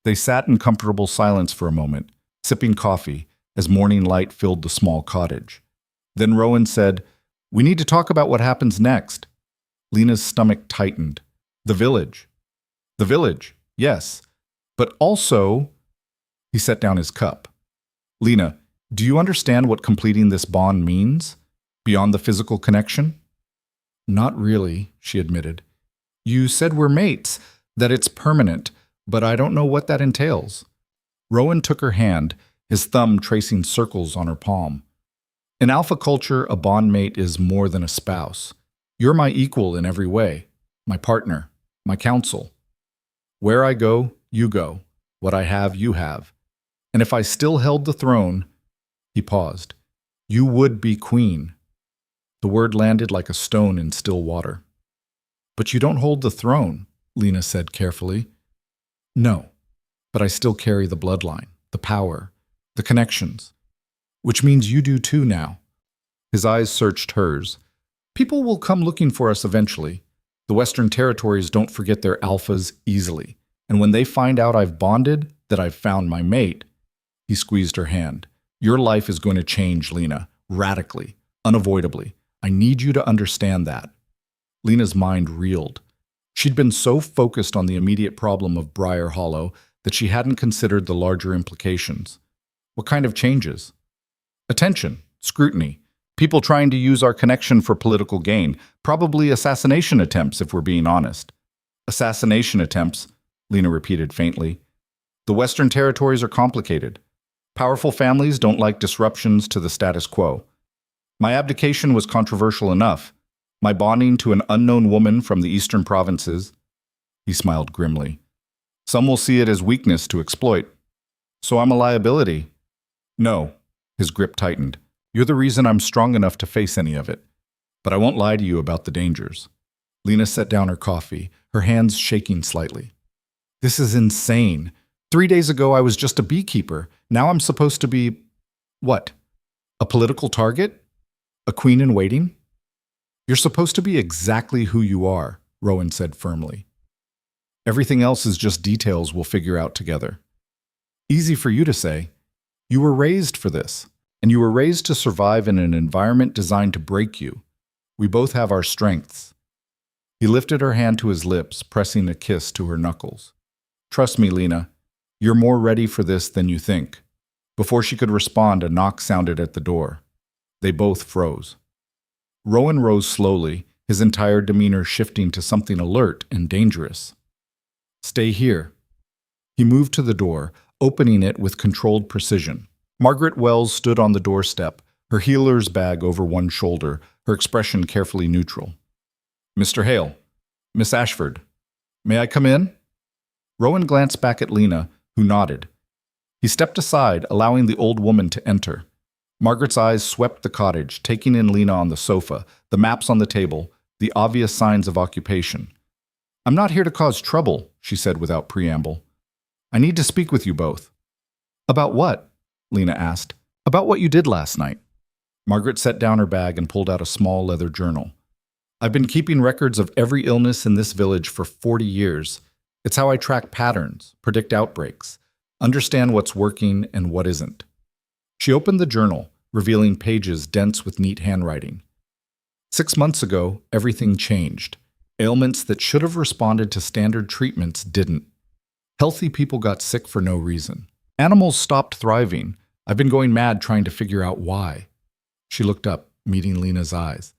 They sat in comfortable silence for a moment, sipping coffee, as morning light filled the small cottage. Then Rowan said, We need to talk about what happens next. Lena's stomach tightened. The village. The village, yes. But also... He set down his cup. Lena, Do you understand what completing this bond means, beyond the physical connection? Not really, she admitted. You said we're mates, that it's permanent, but I don't know what that entails. Rowan took her hand, his thumb tracing circles on her palm. In alpha culture, a bondmate is more than a spouse. You're my equal in every way, my partner, my counsel. Where I go, you go. What I have, you have. And if I still held the throne, he paused, you would be queen. The word landed like a stone in still water. But you don't hold the throne, Lena said carefully. No, but I still carry the bloodline, the power, the connections. Which means you do too now. His eyes searched hers. People will come looking for us eventually. The Western territories don't forget their alphas easily. And when they find out I've bonded, that I've found my mate, he squeezed her hand. Your life is going to change, Lena, radically, unavoidably. I need you to understand that. Lena's mind reeled. She'd been so focused on the immediate problem of Briar Hollow that she hadn't considered the larger implications. What kind of changes? Attention, scrutiny, people trying to use our connection for political gain, probably assassination attempts if we're being honest. Assassination attempts, Lena repeated faintly. The Western territories are complicated. Powerful families don't like disruptions to the status quo. My abdication was controversial enough. My bonding to an unknown woman from the eastern provinces, he smiled grimly. Some will see it as weakness to exploit. So I'm a liability. No, his grip tightened. You're the reason I'm strong enough to face any of it. But I won't lie to you about the dangers. Lena set down her coffee, her hands shaking slightly. This is insane. 3 days ago I was just a beekeeper. Now I'm supposed to be… what? A political target? A queen in waiting? You're supposed to be exactly who you are, Rowan said firmly. Everything else is just details we'll figure out together. Easy for you to say. You were raised for this, and you were raised to survive in an environment designed to break you. We both have our strengths. He lifted her hand to his lips, pressing a kiss to her knuckles. Trust me, Lena, you're more ready for this than you think. Before she could respond, a knock sounded at the door. They both froze. Rowan rose slowly, his entire demeanor shifting to something alert and dangerous. Stay here. He moved to the door, opening it with controlled precision. Margaret Wells stood on the doorstep, her healer's bag over one shoulder, her expression carefully neutral. Mr. Hale, Miss Ashford, may I come in? Rowan glanced back at Lena, who nodded. He stepped aside, allowing the old woman to enter. Margaret's eyes swept the cottage, taking in Lena on the sofa, the maps on the table, the obvious signs of occupation. I'm not here to cause trouble, she said without preamble. I need to speak with you both. About what? Lena asked. About what you did last night. Margaret set down her bag and pulled out a small leather journal. I've been keeping records of every illness in this village for 40 years. It's how I track patterns, predict outbreaks, understand what's working and what isn't. She opened the journal, revealing pages dense with neat handwriting. 6 months ago, everything changed. Ailments that should have responded to standard treatments didn't. Healthy people got sick for no reason. Animals stopped thriving. I've been going mad trying to figure out why. She looked up, meeting Lena's eyes.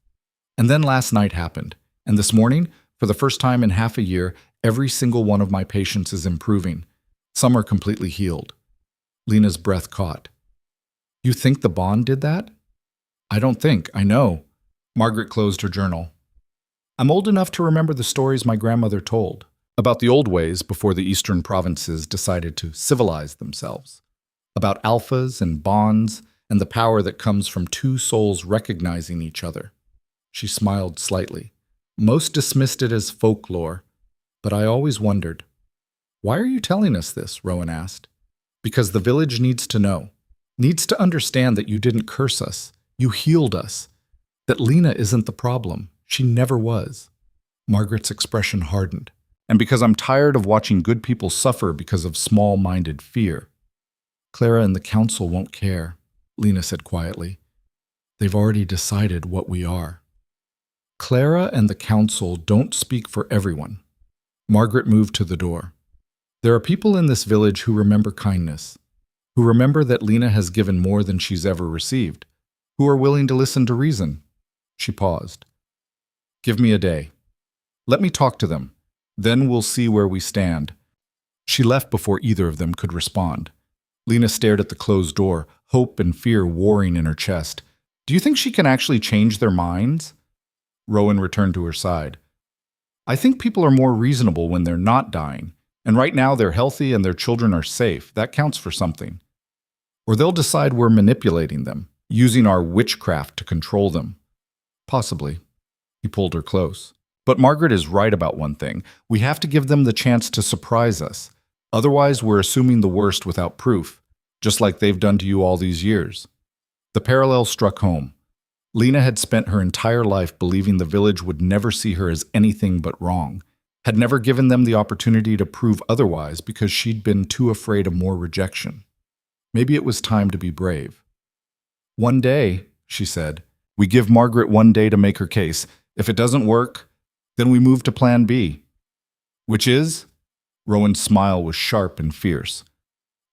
And then last night happened. And this morning, for the first time in half a year, every single one of my patients is improving. Some are completely healed. Lena's breath caught. You think the bond did that? I don't think, I know. Margaret closed her journal. I'm old enough to remember the stories my grandmother told about the old ways before the eastern provinces decided to civilize themselves, about alphas and bonds and the power that comes from two souls recognizing each other. She smiled slightly. Most dismissed it as folklore, but I always wondered. Why are you telling us this? Rowan asked. Because the village needs to know, needs to understand that you didn't curse us, you healed us, that Lena isn't the problem. She never was. Margaret's expression hardened. And because I'm tired of watching good people suffer because of small-minded fear. Clara and the council won't care, Lena said quietly. They've already decided what we are. Clara and the council don't speak for everyone. Margaret moved to the door. There are people in this village who remember kindness. who remember that Lena has given more than she's ever received, who are willing to listen to reason. She paused. Give me a day. Let me talk to them. Then we'll see where we stand. She left before either of them could respond. Lena stared at the closed door, hope and fear warring in her chest. Do you think she can actually change their minds? Rowan returned to her side. I think people are more reasonable when they're not dying, and right now they're healthy and their children are safe. That counts for something. Or they'll decide we're manipulating them, using our witchcraft to control them. Possibly. He pulled her close. But Margaret is right about one thing. We have to give them the chance to surprise us. Otherwise, we're assuming the worst without proof, just like they've done to you all these years. The parallel struck home. Lena had spent her entire life believing the village would never see her as anything but wrong, had never given them the opportunity to prove otherwise because she'd been too afraid of more rejection. Maybe it was time to be brave. One day, she said, we give Margaret one day to make her case. If it doesn't work, then we move to plan B. Which is? Rowan's smile was sharp and fierce.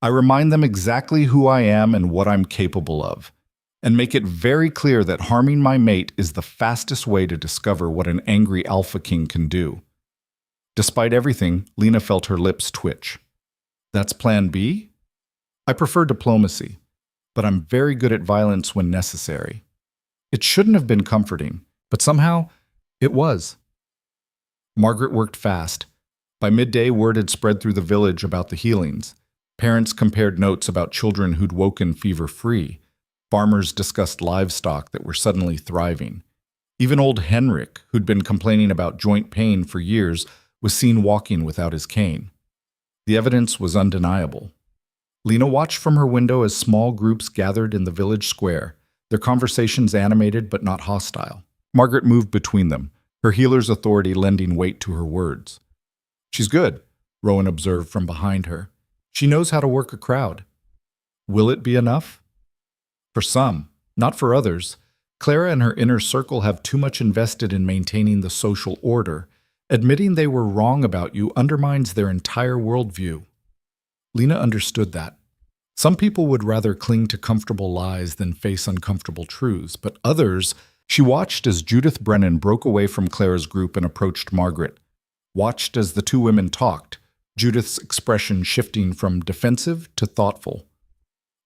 I remind them exactly who I am and what I'm capable of, and make it very clear that harming my mate is the fastest way to discover what an angry alpha king can do. Despite everything, Lena felt her lips twitch. That's plan B? I prefer diplomacy, but I'm very good at violence when necessary. It shouldn't have been comforting, but somehow it was. Margaret worked fast. By midday, word had spread through the village about the healings. Parents compared notes about children who'd woken fever-free. Farmers discussed livestock that were suddenly thriving. Even old Henrik, who'd been complaining about joint pain for years, was seen walking without his cane. The evidence was undeniable. Lena watched from her window as small groups gathered in the village square, their conversations animated but not hostile. Margaret moved between them, her healer's authority lending weight to her words. She's good, Rowan observed from behind her. She knows how to work a crowd. Will it be enough? For some, not for others. Clara and her inner circle have too much invested in maintaining the social order. Admitting they were wrong about you undermines their entire worldview. Lena understood that. Some people would rather cling to comfortable lies than face uncomfortable truths, but others, she watched as Judith Brennan broke away from Clara's group and approached Margaret. Watched as the two women talked, Judith's expression shifting from defensive to thoughtful.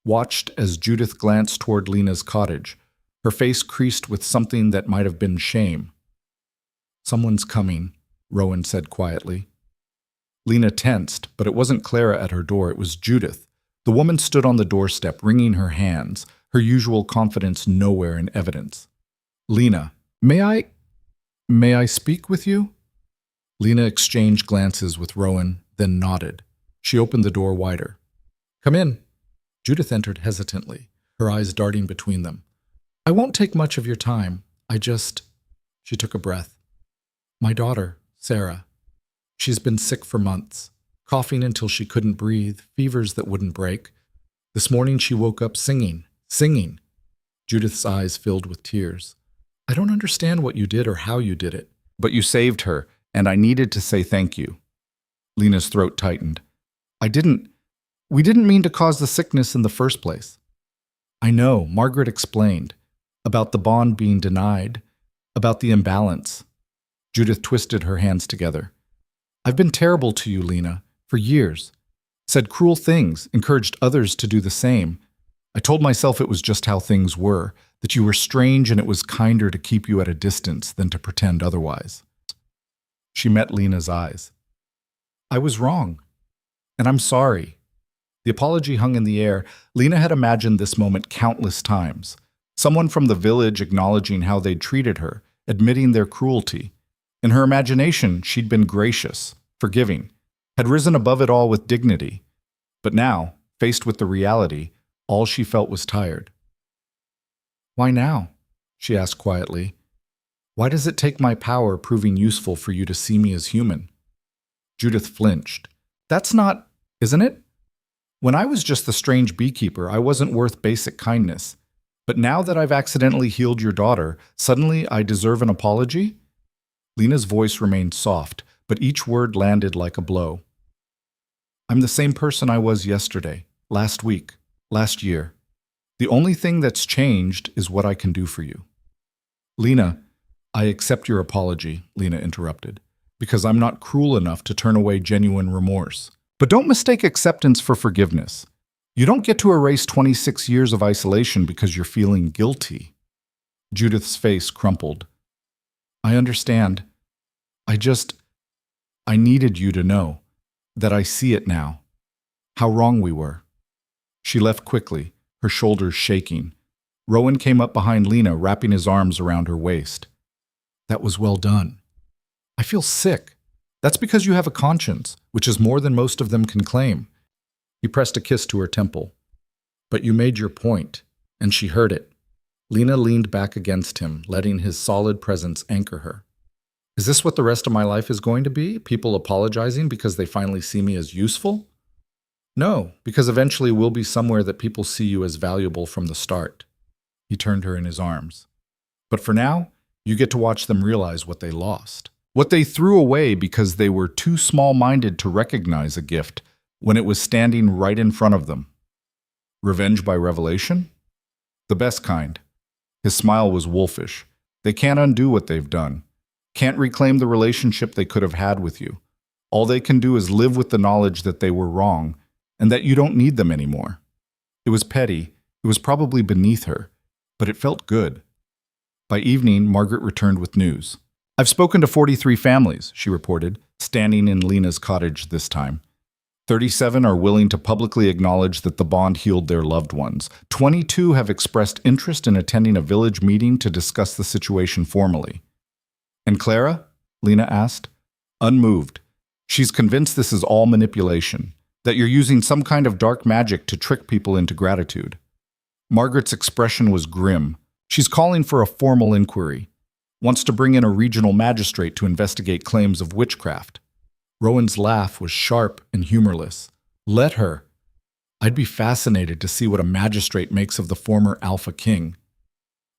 Watched as Judith glanced toward Lena's cottage, her face creased with something that might have been shame. Someone's coming, Rowan said quietly. Lena tensed, but it wasn't Clara at her door, it was Judith. The woman stood on the doorstep, wringing her hands, her usual confidence nowhere in evidence. Lena, may I speak with you? Lena exchanged glances with Rowan, then nodded. She opened the door wider. Come in. Judith entered hesitantly, her eyes darting between them. I won't take much of your time. She took a breath. My daughter, Sarah. She's been sick for months, coughing until she couldn't breathe, fevers that wouldn't break. This morning she woke up singing. Judith's eyes filled with tears. I don't understand what you did or how you did it. But you saved her, and I needed to say thank you. Lena's throat tightened. We didn't mean to cause the sickness in the first place. I know, Margaret explained. About the bond being denied. About the imbalance. Judith twisted her hands together. I've been terrible to you, Lena, for years. Said cruel things, encouraged others to do the same. I told myself it was just how things were, that you were strange and it was kinder to keep you at a distance than to pretend otherwise. She met Lena's eyes. I was wrong, and I'm sorry. The apology hung in the air. Lena had imagined this moment countless times. Someone from the village acknowledging how they'd treated her, admitting their cruelty. In her imagination, she'd been gracious, forgiving, had risen above it all with dignity. But now, faced with the reality, all she felt was tired. Why now? She asked quietly. Why does it take my power proving useful for you to see me as human? Judith flinched. That's not, isn't it? When I was just the strange beekeeper, I wasn't worth basic kindness. But now that I've accidentally healed your daughter, suddenly I deserve an apology? Lena's voice remained soft, but each word landed like a blow. I'm the same person I was yesterday, last week, Last year. The only thing that's changed is what I can do for you. Lena, I accept your apology, Lena interrupted, because I'm not cruel enough to turn away genuine remorse. But don't mistake acceptance for forgiveness. You don't get to erase 26 years of isolation because you're feeling guilty. Judith's face crumpled. I understand. I needed you to know that I see it now. How wrong we were. She left quickly, her shoulders shaking. Rowan came up behind Lena, wrapping his arms around her waist. That was well done. I feel sick. That's because you have a conscience, which is more than most of them can claim. He pressed a kiss to her temple. But you made your point, and she heard it. Lena leaned back against him, letting his solid presence anchor her. Is this what the rest of my life is going to be? People apologizing because they finally see me as useful? No, because eventually we'll be somewhere that people see you as valuable from the start. He turned her in his arms. But for now, you get to watch them realize what they lost. What they threw away because they were too small-minded to recognize a gift when it was standing right in front of them. Revenge by revelation? The best kind. His smile was wolfish. They can't undo what they've done. Can't reclaim the relationship they could have had with you. All they can do is live with the knowledge that they were wrong and that you don't need them anymore. It was petty. It was probably beneath her, but it felt good. By evening, Margaret returned with news. I've spoken to 43 families, she reported, standing in Lena's cottage this time. 37 are willing to publicly acknowledge that the bond healed their loved ones. 22 have expressed interest in attending a village meeting to discuss the situation formally. And Clara? Lena asked. Unmoved. She's convinced this is all manipulation, that you're using some kind of dark magic to trick people into gratitude. Margaret's expression was grim. She's calling for a formal inquiry. Wants to bring in a regional magistrate to investigate claims of witchcraft. Rowan's laugh was sharp and humorless. Let her. I'd be fascinated to see what a magistrate makes of the former Alpha King.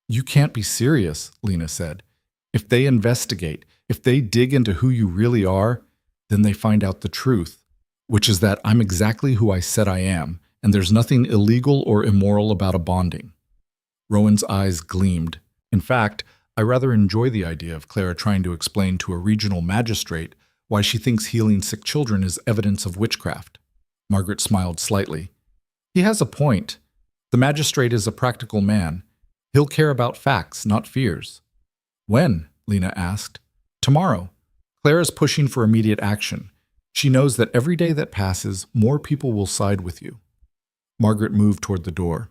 You can't be serious, Lena said. If they investigate, if they dig into who you really are, then they find out the truth, which is that I'm exactly who I said I am, and there's nothing illegal or immoral about a bonding. Rowan's eyes gleamed. In fact, I rather enjoy the idea of Clara trying to explain to a regional magistrate why she thinks healing sick children is evidence of witchcraft. Margaret smiled slightly. He has a point. The magistrate is a practical man. He'll care about facts, not fears. When? Lena asked. Tomorrow. Clara's pushing for immediate action. She knows that every day that passes, more people will side with you. Margaret moved toward the door.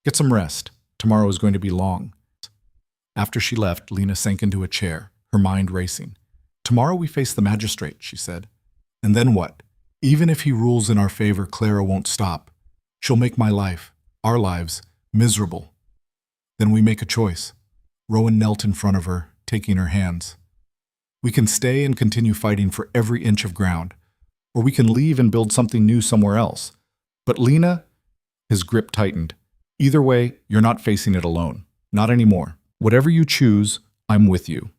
Get some rest. Tomorrow is going to be long. After she left, Lena sank into a chair, her mind racing. Tomorrow we face the magistrate, she said. And then what? Even if he rules in our favor, Clara won't stop. She'll make my life, our lives, miserable. Then we make a choice. Rowan knelt in front of her, taking her hands. We can stay and continue fighting for every inch of ground, or we can leave and build something new somewhere else. But Lena, his grip tightened. Either way, you're not facing it alone. Not anymore. Whatever you choose, I'm with you.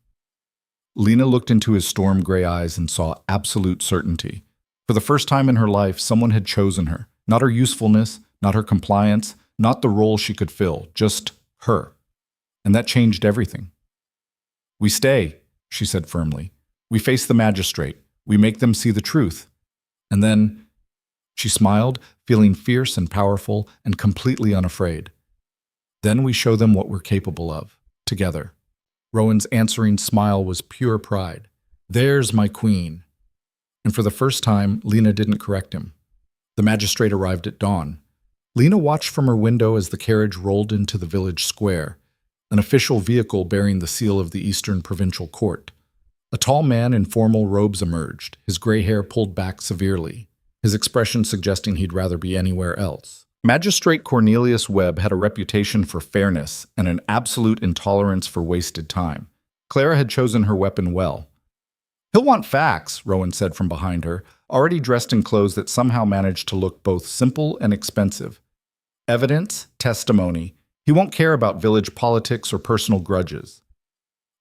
Lena looked into his storm gray eyes and saw absolute certainty. For the first time in her life, someone had chosen her. Not her usefulness, not her compliance, not the role she could fill, just her. And that changed everything. We stay, she said firmly. We face the magistrate. We make them see the truth. And then, she smiled, feeling fierce and powerful and completely unafraid. Then we show them what we're capable of, together. Rowan's answering smile was pure pride. There's my queen. And for the first time, Lena didn't correct him. The magistrate arrived at dawn. Lena watched from her window as the carriage rolled into the village square, an official vehicle bearing the seal of the Eastern Provincial Court. A tall man in formal robes emerged, his gray hair pulled back severely, his expression suggesting he'd rather be anywhere else. Magistrate Cornelius Webb had a reputation for fairness and an absolute intolerance for wasted time. Clara had chosen her weapon well. He'll want facts, Rowan said from behind her, already dressed in clothes that somehow managed to look both simple and expensive. Evidence, testimony. He won't care about village politics or personal grudges.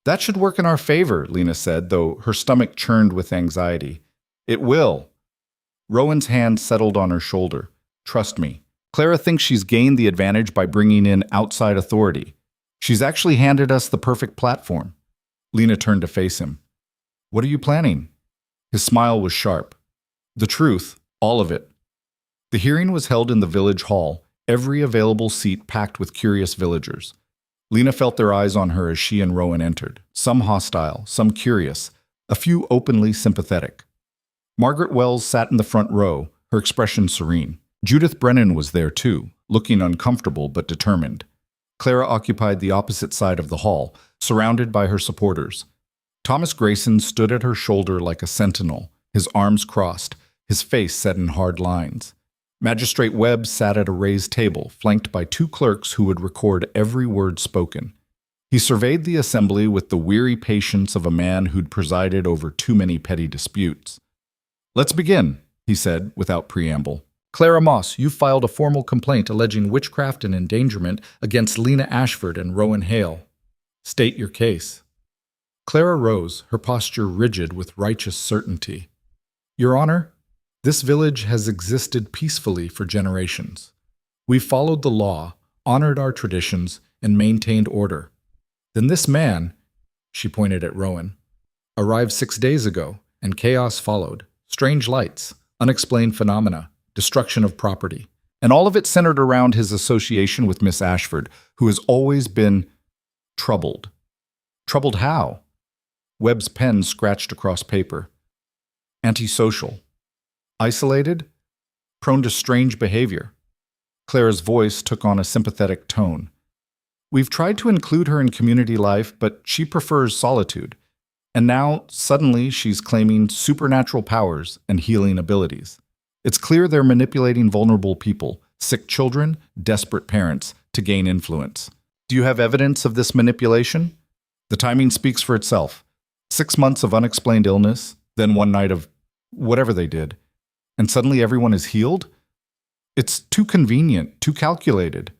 That should work in our favor, Lena said, though her stomach churned with anxiety. It will. Rowan's hand settled on her shoulder. Trust me. Clara thinks she's gained the advantage by bringing in outside authority. She's actually handed us the perfect platform. Lena turned to face him. What are you planning? His smile was sharp. The truth, all of it. The hearing was held in the village hall, every available seat packed with curious villagers. Lena felt their eyes on her as she and Rowan entered, some hostile, some curious, a few openly sympathetic. Margaret Wells sat in the front row, her expression serene. Judith Brennan was there too, looking uncomfortable but determined. Clara occupied the opposite side of the hall, surrounded by her supporters. Thomas Grayson stood at her shoulder like a sentinel, his arms crossed, his face set in hard lines. Magistrate Webb sat at a raised table, flanked by two clerks who would record every word spoken. He surveyed the assembly with the weary patience of a man who'd presided over too many petty disputes. Let's begin, he said, without preamble. Clara Moss, you filed a formal complaint alleging witchcraft and endangerment against Lena Ashford and Rowan Hale. State your case. Clara rose, her posture rigid with righteous certainty. Your Honor, this village has existed peacefully for generations. We've followed the law, honored our traditions, and maintained order. Then this man, she pointed at Rowan, arrived 6 days ago, and chaos followed. Strange lights, unexplained phenomena, destruction of property. And all of it centered around his association with Miss Ashford, who has always been troubled. Troubled how? Webb's pen scratched across paper. Antisocial. Isolated? Prone to strange behavior. Clara's voice took on a sympathetic tone. We've tried to include her in community life, but she prefers solitude. And now, suddenly, she's claiming supernatural powers and healing abilities. It's clear they're manipulating vulnerable people, sick children, desperate parents, to gain influence. Do you have evidence of this manipulation? The timing speaks for itself. 6 months of unexplained illness, then one night of whatever they did, and suddenly everyone is healed? It's too convenient, too calculated.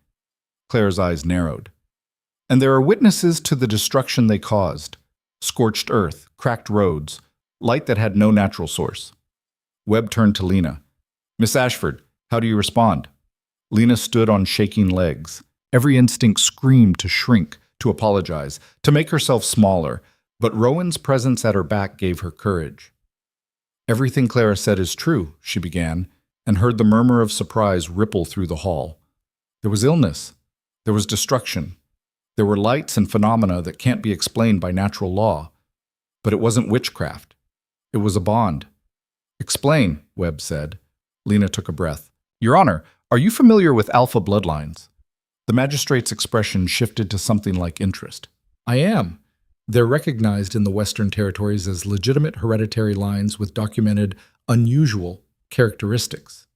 Clara's eyes narrowed. And there are witnesses to the destruction they caused. Scorched earth, cracked roads, light that had no natural source. Webb turned to Lena. Miss Ashford, how do you respond? Lena stood on shaking legs. Every instinct screamed to shrink, to apologize, to make herself smaller, but Rowan's presence at her back gave her courage. Everything Clara said is true, she began, and heard the murmur of surprise ripple through the hall. There was illness. There was destruction. There were lights and phenomena that can't be explained by natural law. But it wasn't witchcraft. It was a bond. Explain, Webb said. Lena took a breath. Your Honor, are you familiar with alpha bloodlines? The magistrate's expression shifted to something like interest. I am. They're recognized in the Western Territories as legitimate hereditary lines with documented, unusual characteristics.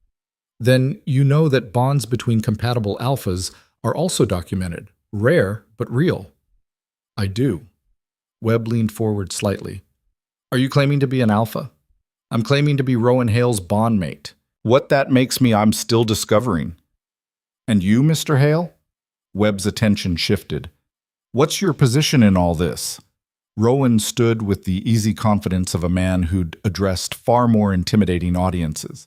Then you know that bonds between compatible alphas are also documented, rare but real. I do. Webb leaned forward slightly. Are you claiming to be an alpha? I'm claiming to be Rowan Hale's bondmate. What that makes me, I'm still discovering. And you, Mr. Hale? Webb's attention shifted. What's your position in all this? Rowan stood with the easy confidence of a man who'd addressed far more intimidating audiences.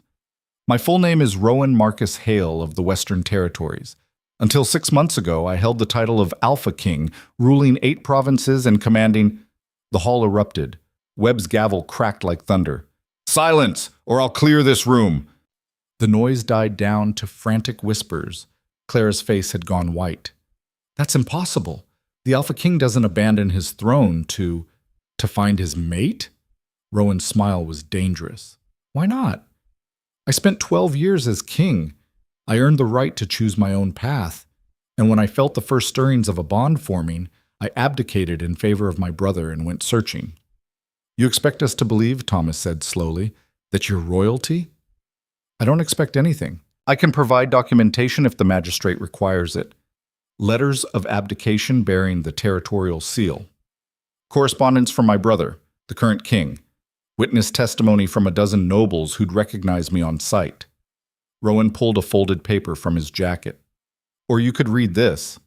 My full name is Rowan Marcus Hale of the Western Territories. Until 6 months ago, I held the title of Alpha King, ruling 8 provinces and commanding... The hall erupted. Webb's gavel cracked like thunder. Silence, or I'll clear this room. The noise died down to frantic whispers. Clara's face had gone white. That's impossible. The Alpha King doesn't abandon his throne to find his mate? Rowan's smile was dangerous. Why not? I spent 12 years as king. I earned the right to choose my own path. And when I felt the first stirrings of a bond forming, I abdicated in favor of my brother and went searching. You expect us to believe, Thomas said slowly, that you're royalty? I don't expect anything. I can provide documentation if the magistrate requires it. Letters of abdication bearing the territorial seal. Correspondence from my brother, the current king. Witness testimony from a dozen nobles who'd recognize me on sight. Rowan pulled a folded paper from his jacket. Or you could read this.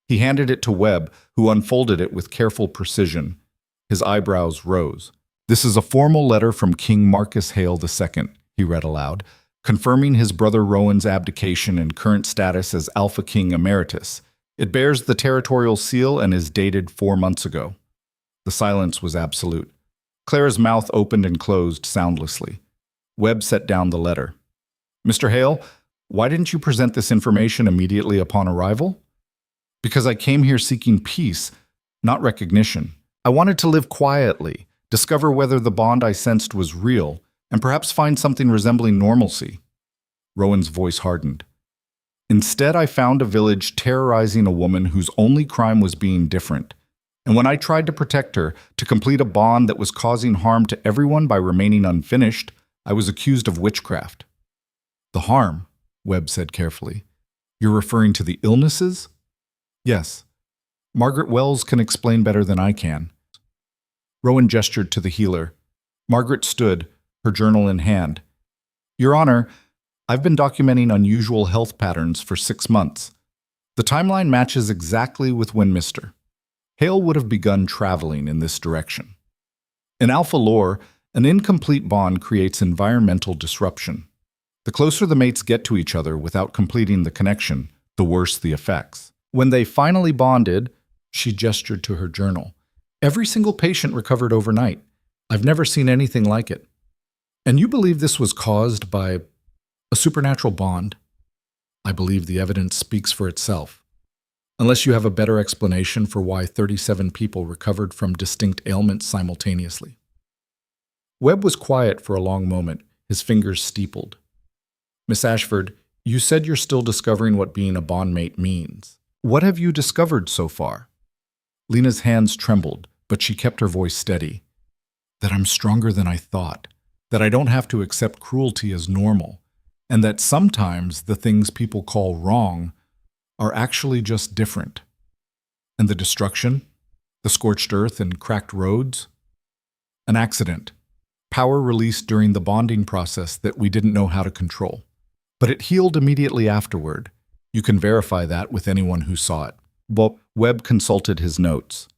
He handed it to Webb, who unfolded it with careful precision. His eyebrows rose. This is a formal letter from King Marcus Hale II, he read aloud, confirming his brother Rowan's abdication and current status as Alpha King Emeritus. It bears the territorial seal and is dated 4 months ago. The silence was absolute. Clara's mouth opened and closed soundlessly. Webb set down the letter. Mr. Hale, why didn't you present this information immediately upon arrival? Because I came here seeking peace, not recognition. I wanted to live quietly, discover whether the bond I sensed was real, and perhaps find something resembling normalcy. Rowan's voice hardened. Instead, I found a village terrorizing a woman whose only crime was being different. And when I tried to protect her, to complete a bond that was causing harm to everyone by remaining unfinished, I was accused of witchcraft. The harm, Webb said carefully. You're referring to the illnesses? Yes. Margaret Wells can explain better than I can. Rowan gestured to the healer. Margaret stood, her journal in hand. Your Honor, I've been documenting unusual health patterns for 6 months. The timeline matches exactly with when Mr. Hale would have begun traveling in this direction. In Alpha lore, an incomplete bond creates environmental disruption. The closer the mates get to each other without completing the connection, the worse the effects. When they finally bonded, she gestured to her journal. Every single patient recovered overnight. I've never seen anything like it. And you believe this was caused by a supernatural bond? I believe the evidence speaks for itself. Unless you have a better explanation for why 37 people recovered from distinct ailments simultaneously. Webb was quiet for a long moment, his fingers steepled. Miss Ashford, you said you're still discovering what being a bondmate means. What have you discovered so far? Lena's hands trembled, but she kept her voice steady. That I'm stronger than I thought, that I don't have to accept cruelty as normal, and that sometimes the things people call wrong are actually just different. And the destruction, the scorched earth and cracked roads? An accident, power released during the bonding process that we didn't know how to control. But it healed immediately afterward. You can verify that with anyone who saw it. Webb consulted his notes.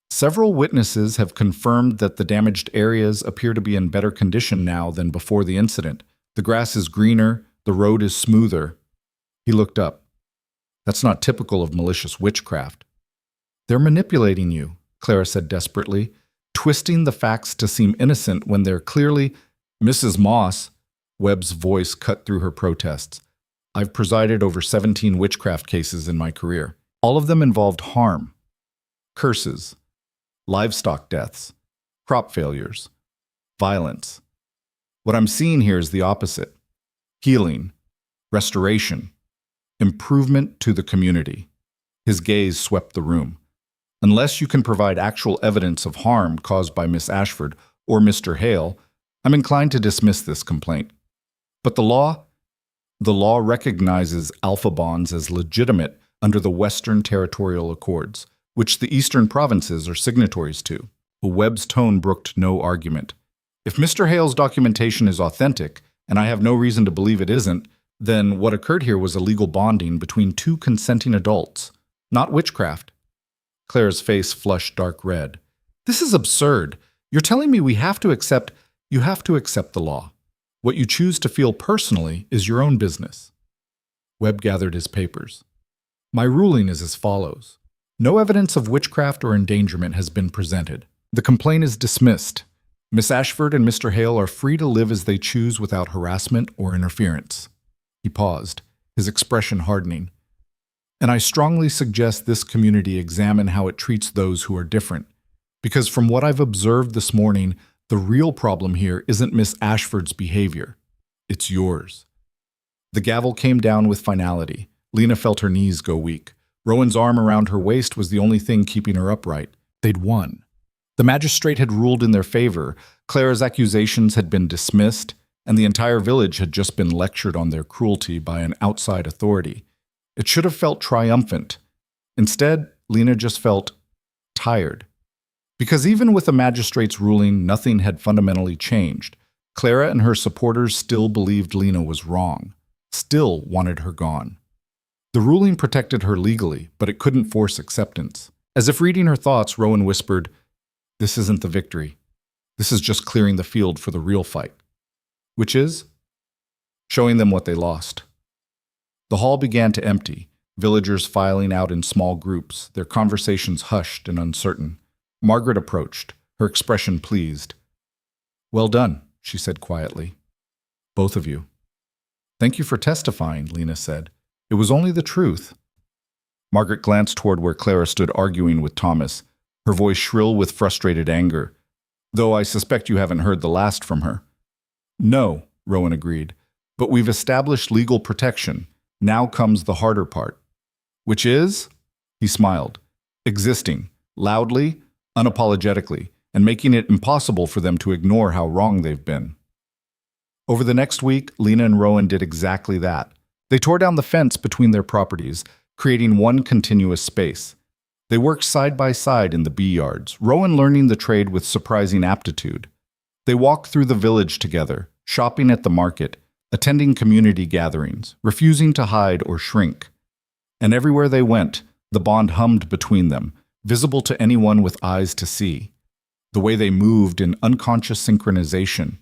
Several witnesses have confirmed that the damaged areas appear to be in better condition now than before the incident. The grass is greener, the road is smoother. He looked up. That's not typical of malicious witchcraft. They're manipulating you, Clara said desperately, twisting the facts to seem innocent when they're clearly... Mrs. Moss, Webb's voice cut through her protests. I've presided over 17 witchcraft cases in my career. All of them involved harm, curses, livestock deaths, crop failures, violence. What I'm seeing here is the opposite. Healing, restoration, improvement to the community. His gaze swept the room. Unless you can provide actual evidence of harm caused by Miss Ashford or Mr. Hale, I'm inclined to dismiss this complaint. But the law recognizes alpha bonds as legitimate under the Western Territorial Accords, which the Eastern provinces are signatories to. Webb's tone brooked no argument. If Mr. Hale's documentation is authentic, and I have no reason to believe it isn't, then what occurred here was illegal bonding between 2 consenting adults, not witchcraft. Clara's face flushed dark red. This is absurd. You're telling me you have to accept the law. What you choose to feel personally is your own business. Webb gathered his papers. My ruling is as follows. No evidence of witchcraft or endangerment has been presented. The complaint is dismissed. Miss Ashford and Mr. Hale are free to live as they choose without harassment or interference. He paused, his expression hardening. And I strongly suggest this community examine how it treats those who are different. Because from what I've observed this morning, the real problem here isn't Miss Ashford's behavior. It's yours. The gavel came down with finality. Lena felt her knees go weak. Rowan's arm around her waist was the only thing keeping her upright. They'd won. The magistrate had ruled in their favor, Clara's accusations had been dismissed, and the entire village had just been lectured on their cruelty by an outside authority. It should have felt triumphant. Instead, Lena just felt tired. Because even with the magistrate's ruling, nothing had fundamentally changed. Clara and her supporters still believed Lena was wrong, still wanted her gone. The ruling protected her legally, but it couldn't force acceptance. As if reading her thoughts, Rowan whispered, "This isn't the victory. This is just clearing the field for the real fight." Which is? showing them what they lost. The hall began to empty, villagers filing out in small groups, their conversations hushed and uncertain. Margaret approached, her expression pleased. "Well done," she said quietly. "Both of you." "Thank you for testifying," Lena said. "It was only the truth." Margaret glanced toward where Clara stood arguing with Thomas, her voice shrill with frustrated anger. "Though I suspect you haven't heard the last from her." "No," Rowan agreed. "But we've established legal protection. Now comes the harder part." "Which is?" He smiled. "Existing, loudly, unapologetically, and making it impossible for them to ignore how wrong they've been." Over the next week, Lena and Rowan did exactly that. They tore down the fence between their properties, creating one continuous space. They worked side by side in the bee yards, Rowan learning the trade with surprising aptitude. They walked through the village together, shopping at the market, attending community gatherings, refusing to hide or shrink. And everywhere they went, the bond hummed between them, visible to anyone with eyes to see. The way they moved in unconscious synchronization,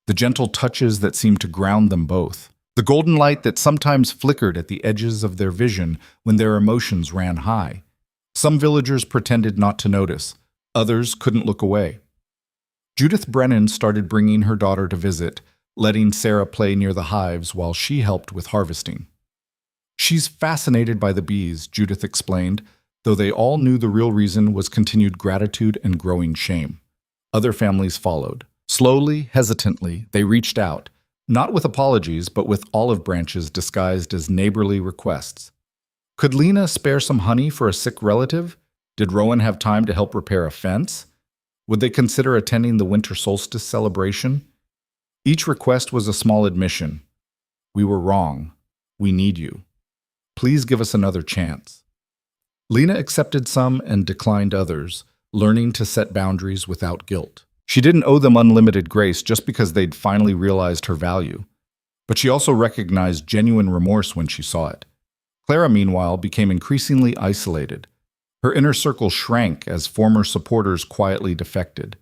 the gentle touches that seemed to ground them both, the golden light that sometimes flickered at the edges of their vision when their emotions ran high. Some villagers pretended not to notice, others couldn't look away. Judith Brennan started bringing her daughter to visit, letting Sarah play near the hives while she helped with harvesting. "She's fascinated by the bees," Judith explained, though they all knew the real reason was continued gratitude and growing shame. Other families followed. Slowly, hesitantly, they reached out, not with apologies, but with olive branches disguised as neighborly requests. Could Lena spare some honey for a sick relative? Did Rowan have time to help repair a fence? Would they consider attending the winter solstice celebration? Each request was a small admission. "We were wrong. We need you. Please give us another chance." Lena accepted some and declined others, learning to set boundaries without guilt. She didn't owe them unlimited grace just because they'd finally realized her value. But she also recognized genuine remorse when she saw it. Clara, meanwhile, became increasingly isolated. Her inner circle shrank as former supporters quietly defected.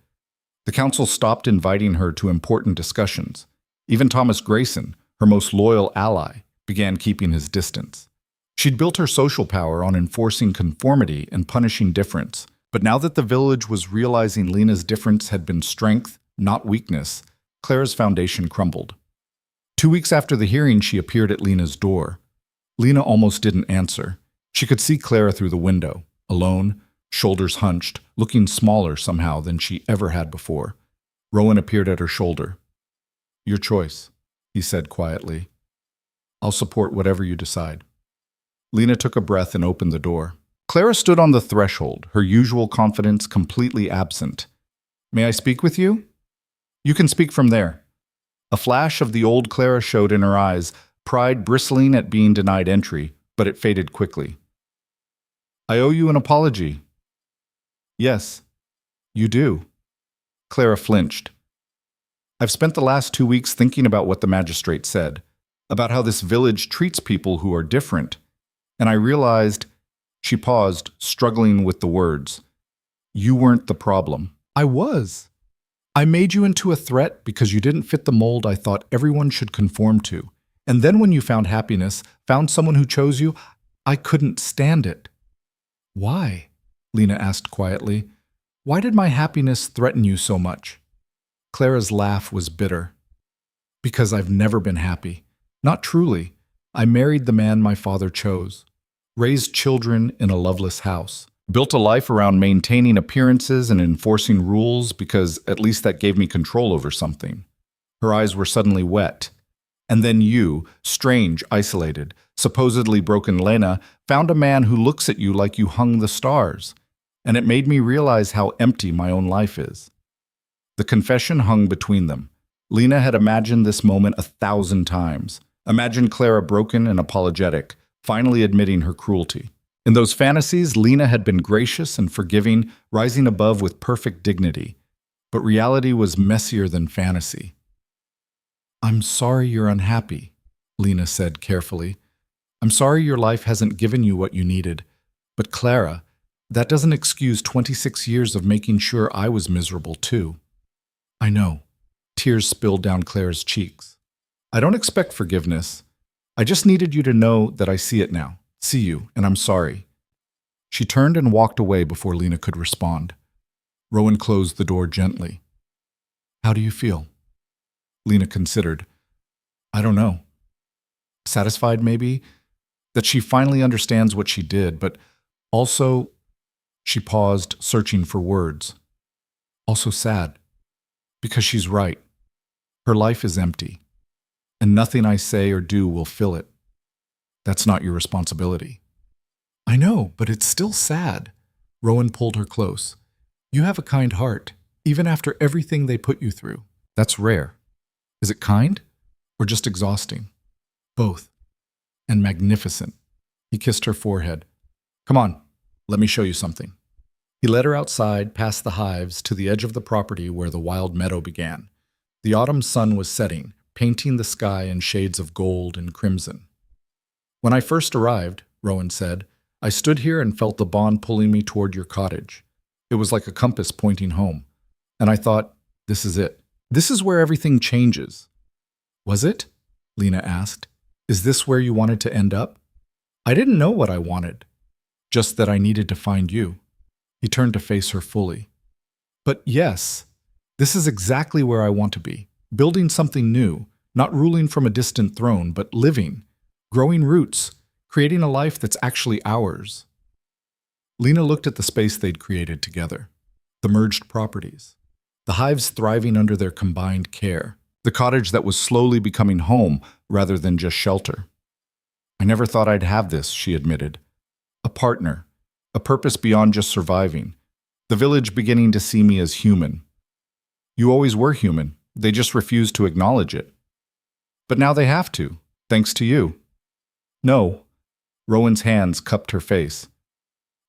The council stopped inviting her to important discussions. Even Thomas Grayson, her most loyal ally, began keeping his distance. She'd built her social power on enforcing conformity and punishing difference. But now that the village was realizing Lena's difference had been strength, not weakness, Clara's foundation crumbled. 2 weeks after the hearing, she appeared at Lena's door. Lena almost didn't answer. She could see Clara through the window, alone, shoulders hunched, looking smaller somehow than she ever had before. Rowan appeared at her shoulder. "Your choice," he said quietly. "I'll support whatever you decide." Lena took a breath and opened the door. Clara stood on the threshold, her usual confidence completely absent. "May I speak with you?" "You can speak from there." A flash of the old Clara showed in her eyes, pride bristling at being denied entry, but it faded quickly. "I owe you an apology." "Yes, you do." Clara flinched. "I've spent the last 2 weeks thinking about what the magistrate said, about how this village treats people who are different, and I realized..." She paused, struggling with the words. "You weren't the problem." "I was. I made you into a threat because you didn't fit the mold I thought everyone should conform to. And then when you found happiness, found someone who chose you, I couldn't stand it." "Why?" Lena asked quietly. "Why did my happiness threaten you so much?" Clara's laugh was bitter. "Because I've never been happy. Not truly. I married the man my father chose. Raised children in a loveless house. Built a life around maintaining appearances and enforcing rules because at least that gave me control over something." Her eyes were suddenly wet. "And then you, strange, isolated, supposedly broken Lena, found a man who looks at you like you hung the stars. And it made me realize how empty my own life is." The confession hung between them. Lena had imagined this moment 1,000 times. Imagined Clara broken and apologetic, finally admitting her cruelty. In those fantasies, Lena had been gracious and forgiving, rising above with perfect dignity. But reality was messier than fantasy. "I'm sorry you're unhappy," Lena said carefully. "I'm sorry your life hasn't given you what you needed. But Clara, that doesn't excuse 26 years of making sure I was miserable too." "I know." Tears spilled down Clara's cheeks. I don't expect forgiveness. I just needed you to know that I see it now. See you, and I'm sorry. She turned and walked away before Lena could respond. Rowan closed the door gently. How do you feel? Lena considered. I don't know. Satisfied, maybe, that she finally understands what she did, but also, she paused, searching for words. Also sad, because she's right. Her life is empty, and nothing I say or do will fill it. That's not your responsibility. I know, but it's still sad. Rowan pulled her close. You have a kind heart, even after everything they put you through. That's rare. Is it kind, or just exhausting? Both. And magnificent. He kissed her forehead. Come on, let me show you something. He led her outside, past the hives, to the edge of the property where the wild meadow began. The autumn sun was setting, painting the sky in shades of gold and crimson. When I first arrived, Rowan said, I stood here and felt the bond pulling me toward your cottage. It was like a compass pointing home. And I thought, this is it. This is where everything changes. Was it? Lena asked. Is this where you wanted to end up? I didn't know what I wanted. Just that I needed to find you. He turned to face her fully. But yes, this is exactly where I want to be. Building something new, not ruling from a distant throne, but living, growing roots, creating a life that's actually ours. Lena looked at the space they'd created together, the merged properties, the hives thriving under their combined care, the cottage that was slowly becoming home rather than just shelter. I never thought I'd have this, she admitted. A partner, a purpose beyond just surviving, the village beginning to see me as human. You always were human, they just refused to acknowledge it. But now they have to, thanks to you. No, Rowan's hands cupped her face.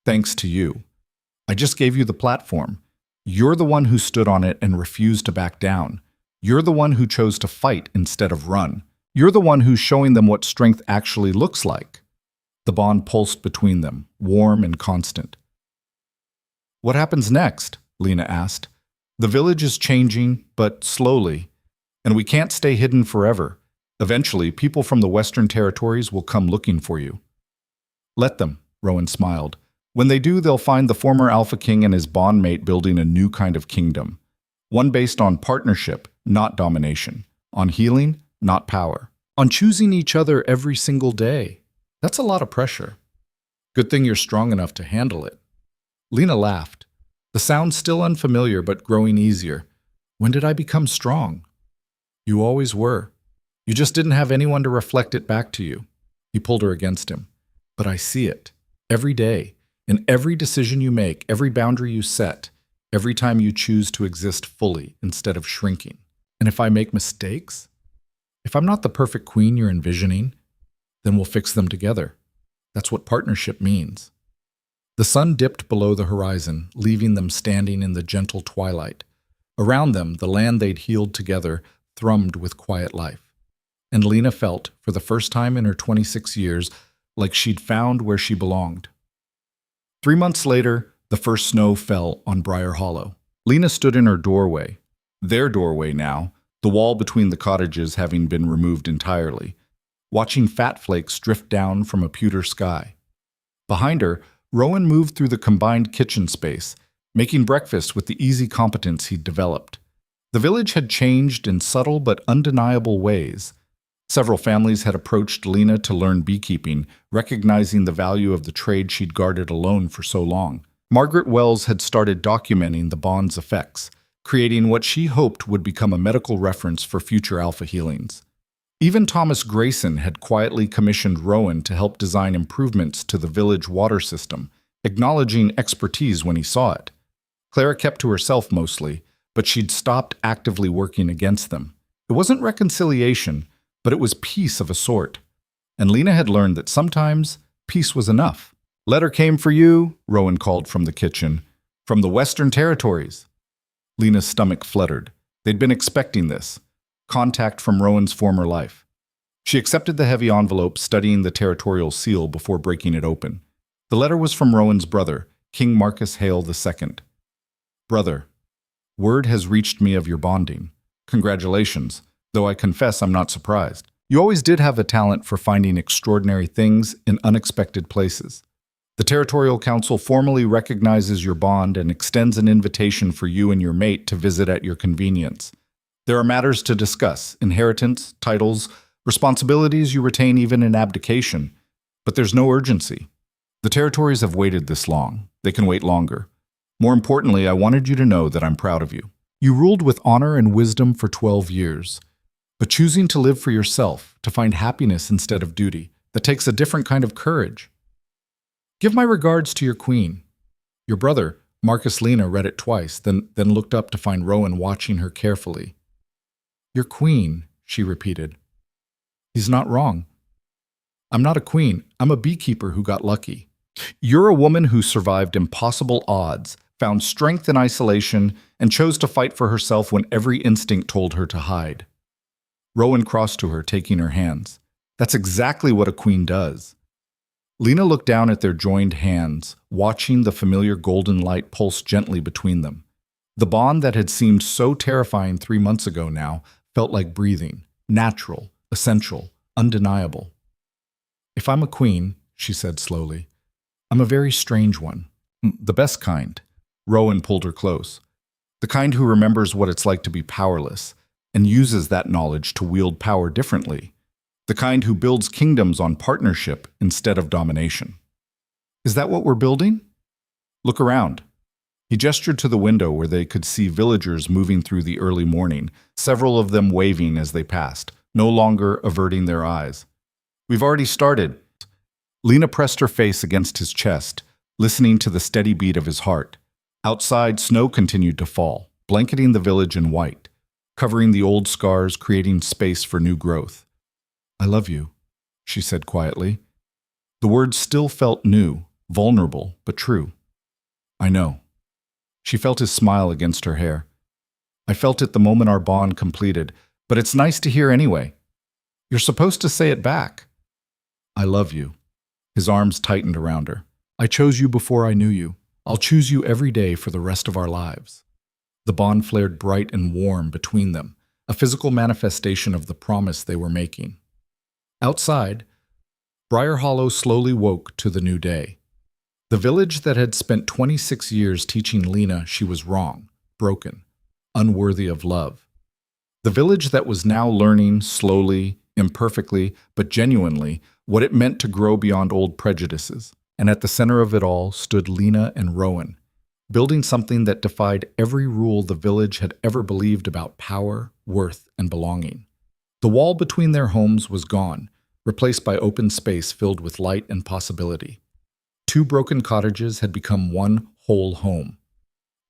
Thanks to you. I just gave you the platform. You're the one who stood on it and refused to back down. You're the one who chose to fight instead of run. You're the one who's showing them what strength actually looks like. The bond pulsed between them, warm and constant. What happens next? Lena asked. The village is changing, but slowly, and we can't stay hidden forever. Eventually, people from the Western Territories will come looking for you. Let them, Rowan smiled. When they do, they'll find the former Alpha King and his bondmate building a new kind of kingdom. One based on partnership, not domination. On healing, not power. On choosing each other every single day. That's a lot of pressure. Good thing you're strong enough to handle it. Lena laughed. The sound still unfamiliar, but growing easier. When did I become strong? You always were. You just didn't have anyone to reflect it back to you. He pulled her against him. But I see it. Every day. In every decision you make, every boundary you set, every time you choose to exist fully instead of shrinking. And if I make mistakes, if I'm not the perfect queen you're envisioning, then we'll fix them together. That's what partnership means. The sun dipped below the horizon, leaving them standing in the gentle twilight. Around them, the land they'd healed together thrummed with quiet life. And Lena felt, for the first time in her 26 years, like she'd found where she belonged. 3 months later, the first snow fell on Briar Hollow. Lena stood in her doorway. Their doorway now, the wall between the cottages having been removed entirely, watching fat flakes drift down from a pewter sky. Behind her, Rowan moved through the combined kitchen space, making breakfast with the easy competence he'd developed. The village had changed in subtle but undeniable ways. Several families had approached Lena to learn beekeeping, recognizing the value of the trade she'd guarded alone for so long. Margaret Wells had started documenting the bond's effects, creating what she hoped would become a medical reference for future alpha healings. Even Thomas Grayson had quietly commissioned Rowan to help design improvements to the village water system, acknowledging expertise when he saw it. Clara kept to herself mostly, but she'd stopped actively working against them. It wasn't reconciliation, but it was peace of a sort. And Lena had learned that sometimes peace was enough. Letter came for you, Rowan called from the kitchen. From the Western Territories. Lena's stomach fluttered. They'd been expecting this. Contact from Rowan's former life. She accepted the heavy envelope, studying the territorial seal before breaking it open. The letter was from Rowan's brother, King Marcus Hale II. Brother, word has reached me of your bonding. Congratulations. though I confess I'm not surprised. You always did have a talent for finding extraordinary things in unexpected places. The Territorial Council formally recognizes your bond and extends an invitation for you and your mate to visit at your convenience. There are matters to discuss: inheritance, titles, responsibilities you retain even in abdication. But there's no urgency. The territories have waited this long. They can wait longer. More importantly, I wanted you to know that I'm proud of you. You ruled with honor and wisdom for 12 years. But choosing to live for yourself, to find happiness instead of duty, that takes a different kind of courage. Give my regards to your queen. Your brother, Marcus Lena, read it twice, then looked up to find Rowan watching her carefully. Your queen, she repeated. He's not wrong. I'm not a queen. I'm a beekeeper who got lucky. You're a woman who survived impossible odds, found strength in isolation, and chose to fight for herself when every instinct told her to hide. Rowan crossed to her, taking her hands. That's exactly what a queen does. Lena looked down at their joined hands, watching the familiar golden light pulse gently between them. The bond that had seemed so terrifying 3 months ago now felt like breathing, natural, essential, undeniable. If I'm a queen, she said slowly, I'm a very strange one. The best kind. Rowan pulled her close. The kind who remembers what it's like to be powerless and uses that knowledge to wield power differently. The kind who builds kingdoms on partnership instead of domination. Is that what we're building? Look around. He gestured to the window where they could see villagers moving through the early morning, several of them waving as they passed, no longer averting their eyes. We've already started. Lena pressed her face against his chest, listening to the steady beat of his heart. Outside, snow continued to fall, blanketing the village in white, covering the old scars, creating space for new growth. I love you, she said quietly. The words still felt new, vulnerable, but true. I know. She felt his smile against her hair. I felt it the moment our bond completed, but it's nice to hear anyway. You're supposed to say it back. I love you. His arms tightened around her. I chose you before I knew you. I'll choose you every day for the rest of our lives. The bond flared bright and warm between them, a physical manifestation of the promise they were making. Outside, Briar Hollow slowly woke to the new day. The village that had spent 26 years teaching Lena she was wrong, broken, unworthy of love. The village that was now learning slowly, imperfectly, but genuinely, what it meant to grow beyond old prejudices. And at the center of it all stood Lena and Rowan, building something that defied every rule the village had ever believed about power, worth, and belonging. The wall between their homes was gone, replaced by open space filled with light and possibility. 2 broken cottages had become one whole home.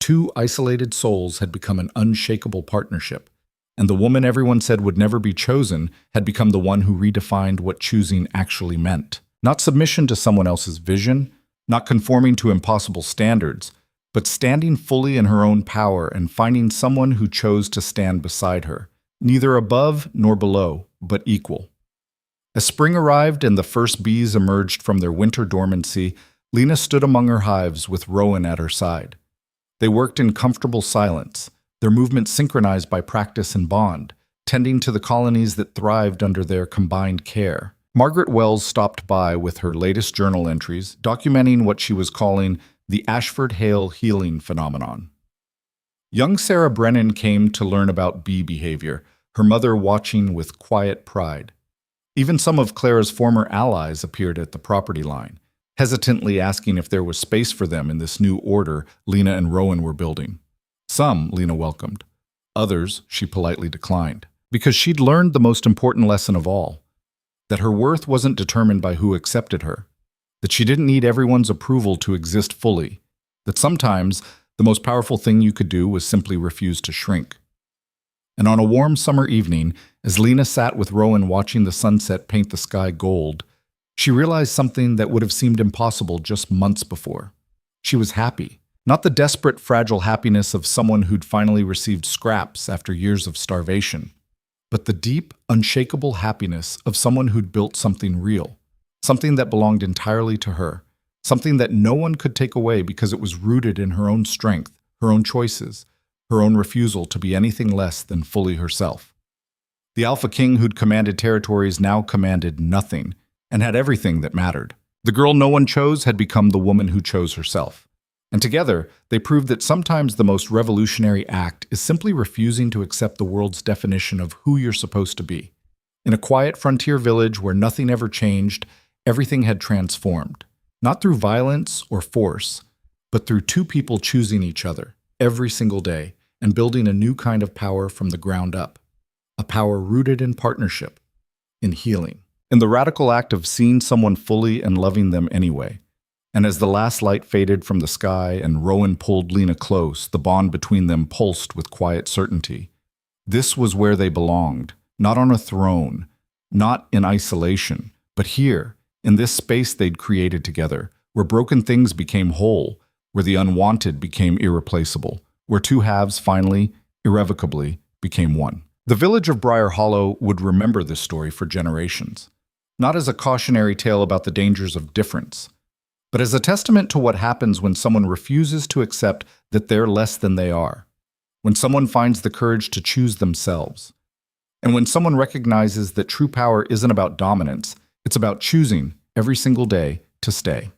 2 isolated souls had become an unshakable partnership, and the woman everyone said would never be chosen had become the one who redefined what choosing actually meant. Not submission to someone else's vision, not conforming to impossible standards, but standing fully in her own power and finding someone who chose to stand beside her, neither above nor below, but equal. As spring arrived and the first bees emerged from their winter dormancy, Lena stood among her hives with Rowan at her side. They worked in comfortable silence, their movements synchronized by practice and bond, tending to the colonies that thrived under their combined care. Margaret Wells stopped by with her latest journal entries, documenting what she was calling the Ashford Hale healing phenomenon. Young Sarah Brennan came to learn about bee behavior, her mother watching with quiet pride. Even some of Clara's former allies appeared at the property line, hesitantly asking if there was space for them in this new order Lena and Rowan were building. Some Lena welcomed. Others she politely declined, because she'd learned the most important lesson of all, that her worth wasn't determined by who accepted her, that she didn't need everyone's approval to exist fully, that sometimes the most powerful thing you could do was simply refuse to shrink. And on a warm summer evening, as Lena sat with Rowan watching the sunset paint the sky gold, she realized something that would have seemed impossible just months before. She was happy, not the desperate, fragile happiness of someone who'd finally received scraps after years of starvation, but the deep, unshakable happiness of someone who'd built something real, something that belonged entirely to her, something that no one could take away because it was rooted in her own strength, her own choices, her own refusal to be anything less than fully herself. The alpha king who'd commanded territories now commanded nothing and had everything that mattered. The girl no one chose had become the woman who chose herself. And together, they proved that sometimes the most revolutionary act is simply refusing to accept the world's definition of who you're supposed to be. In a quiet frontier village where nothing ever changed, everything had transformed. Not through violence or force, but through two people choosing each other every single day and building a new kind of power from the ground up. A power rooted in partnership, in healing, in the radical act of seeing someone fully and loving them anyway. And as the last light faded from the sky and Rowan pulled Lena close, the bond between them pulsed with quiet certainty. This was where they belonged, not on a throne, not in isolation, but here, in this space they'd created together, where broken things became whole, where the unwanted became irreplaceable, where two halves finally, irrevocably, became one. The village of Briar Hollow would remember this story for generations, not as a cautionary tale about the dangers of difference, but as a testament to what happens when someone refuses to accept that they're less than they are, when someone finds the courage to choose themselves, and when someone recognizes that true power isn't about dominance, it's about choosing every single day to stay.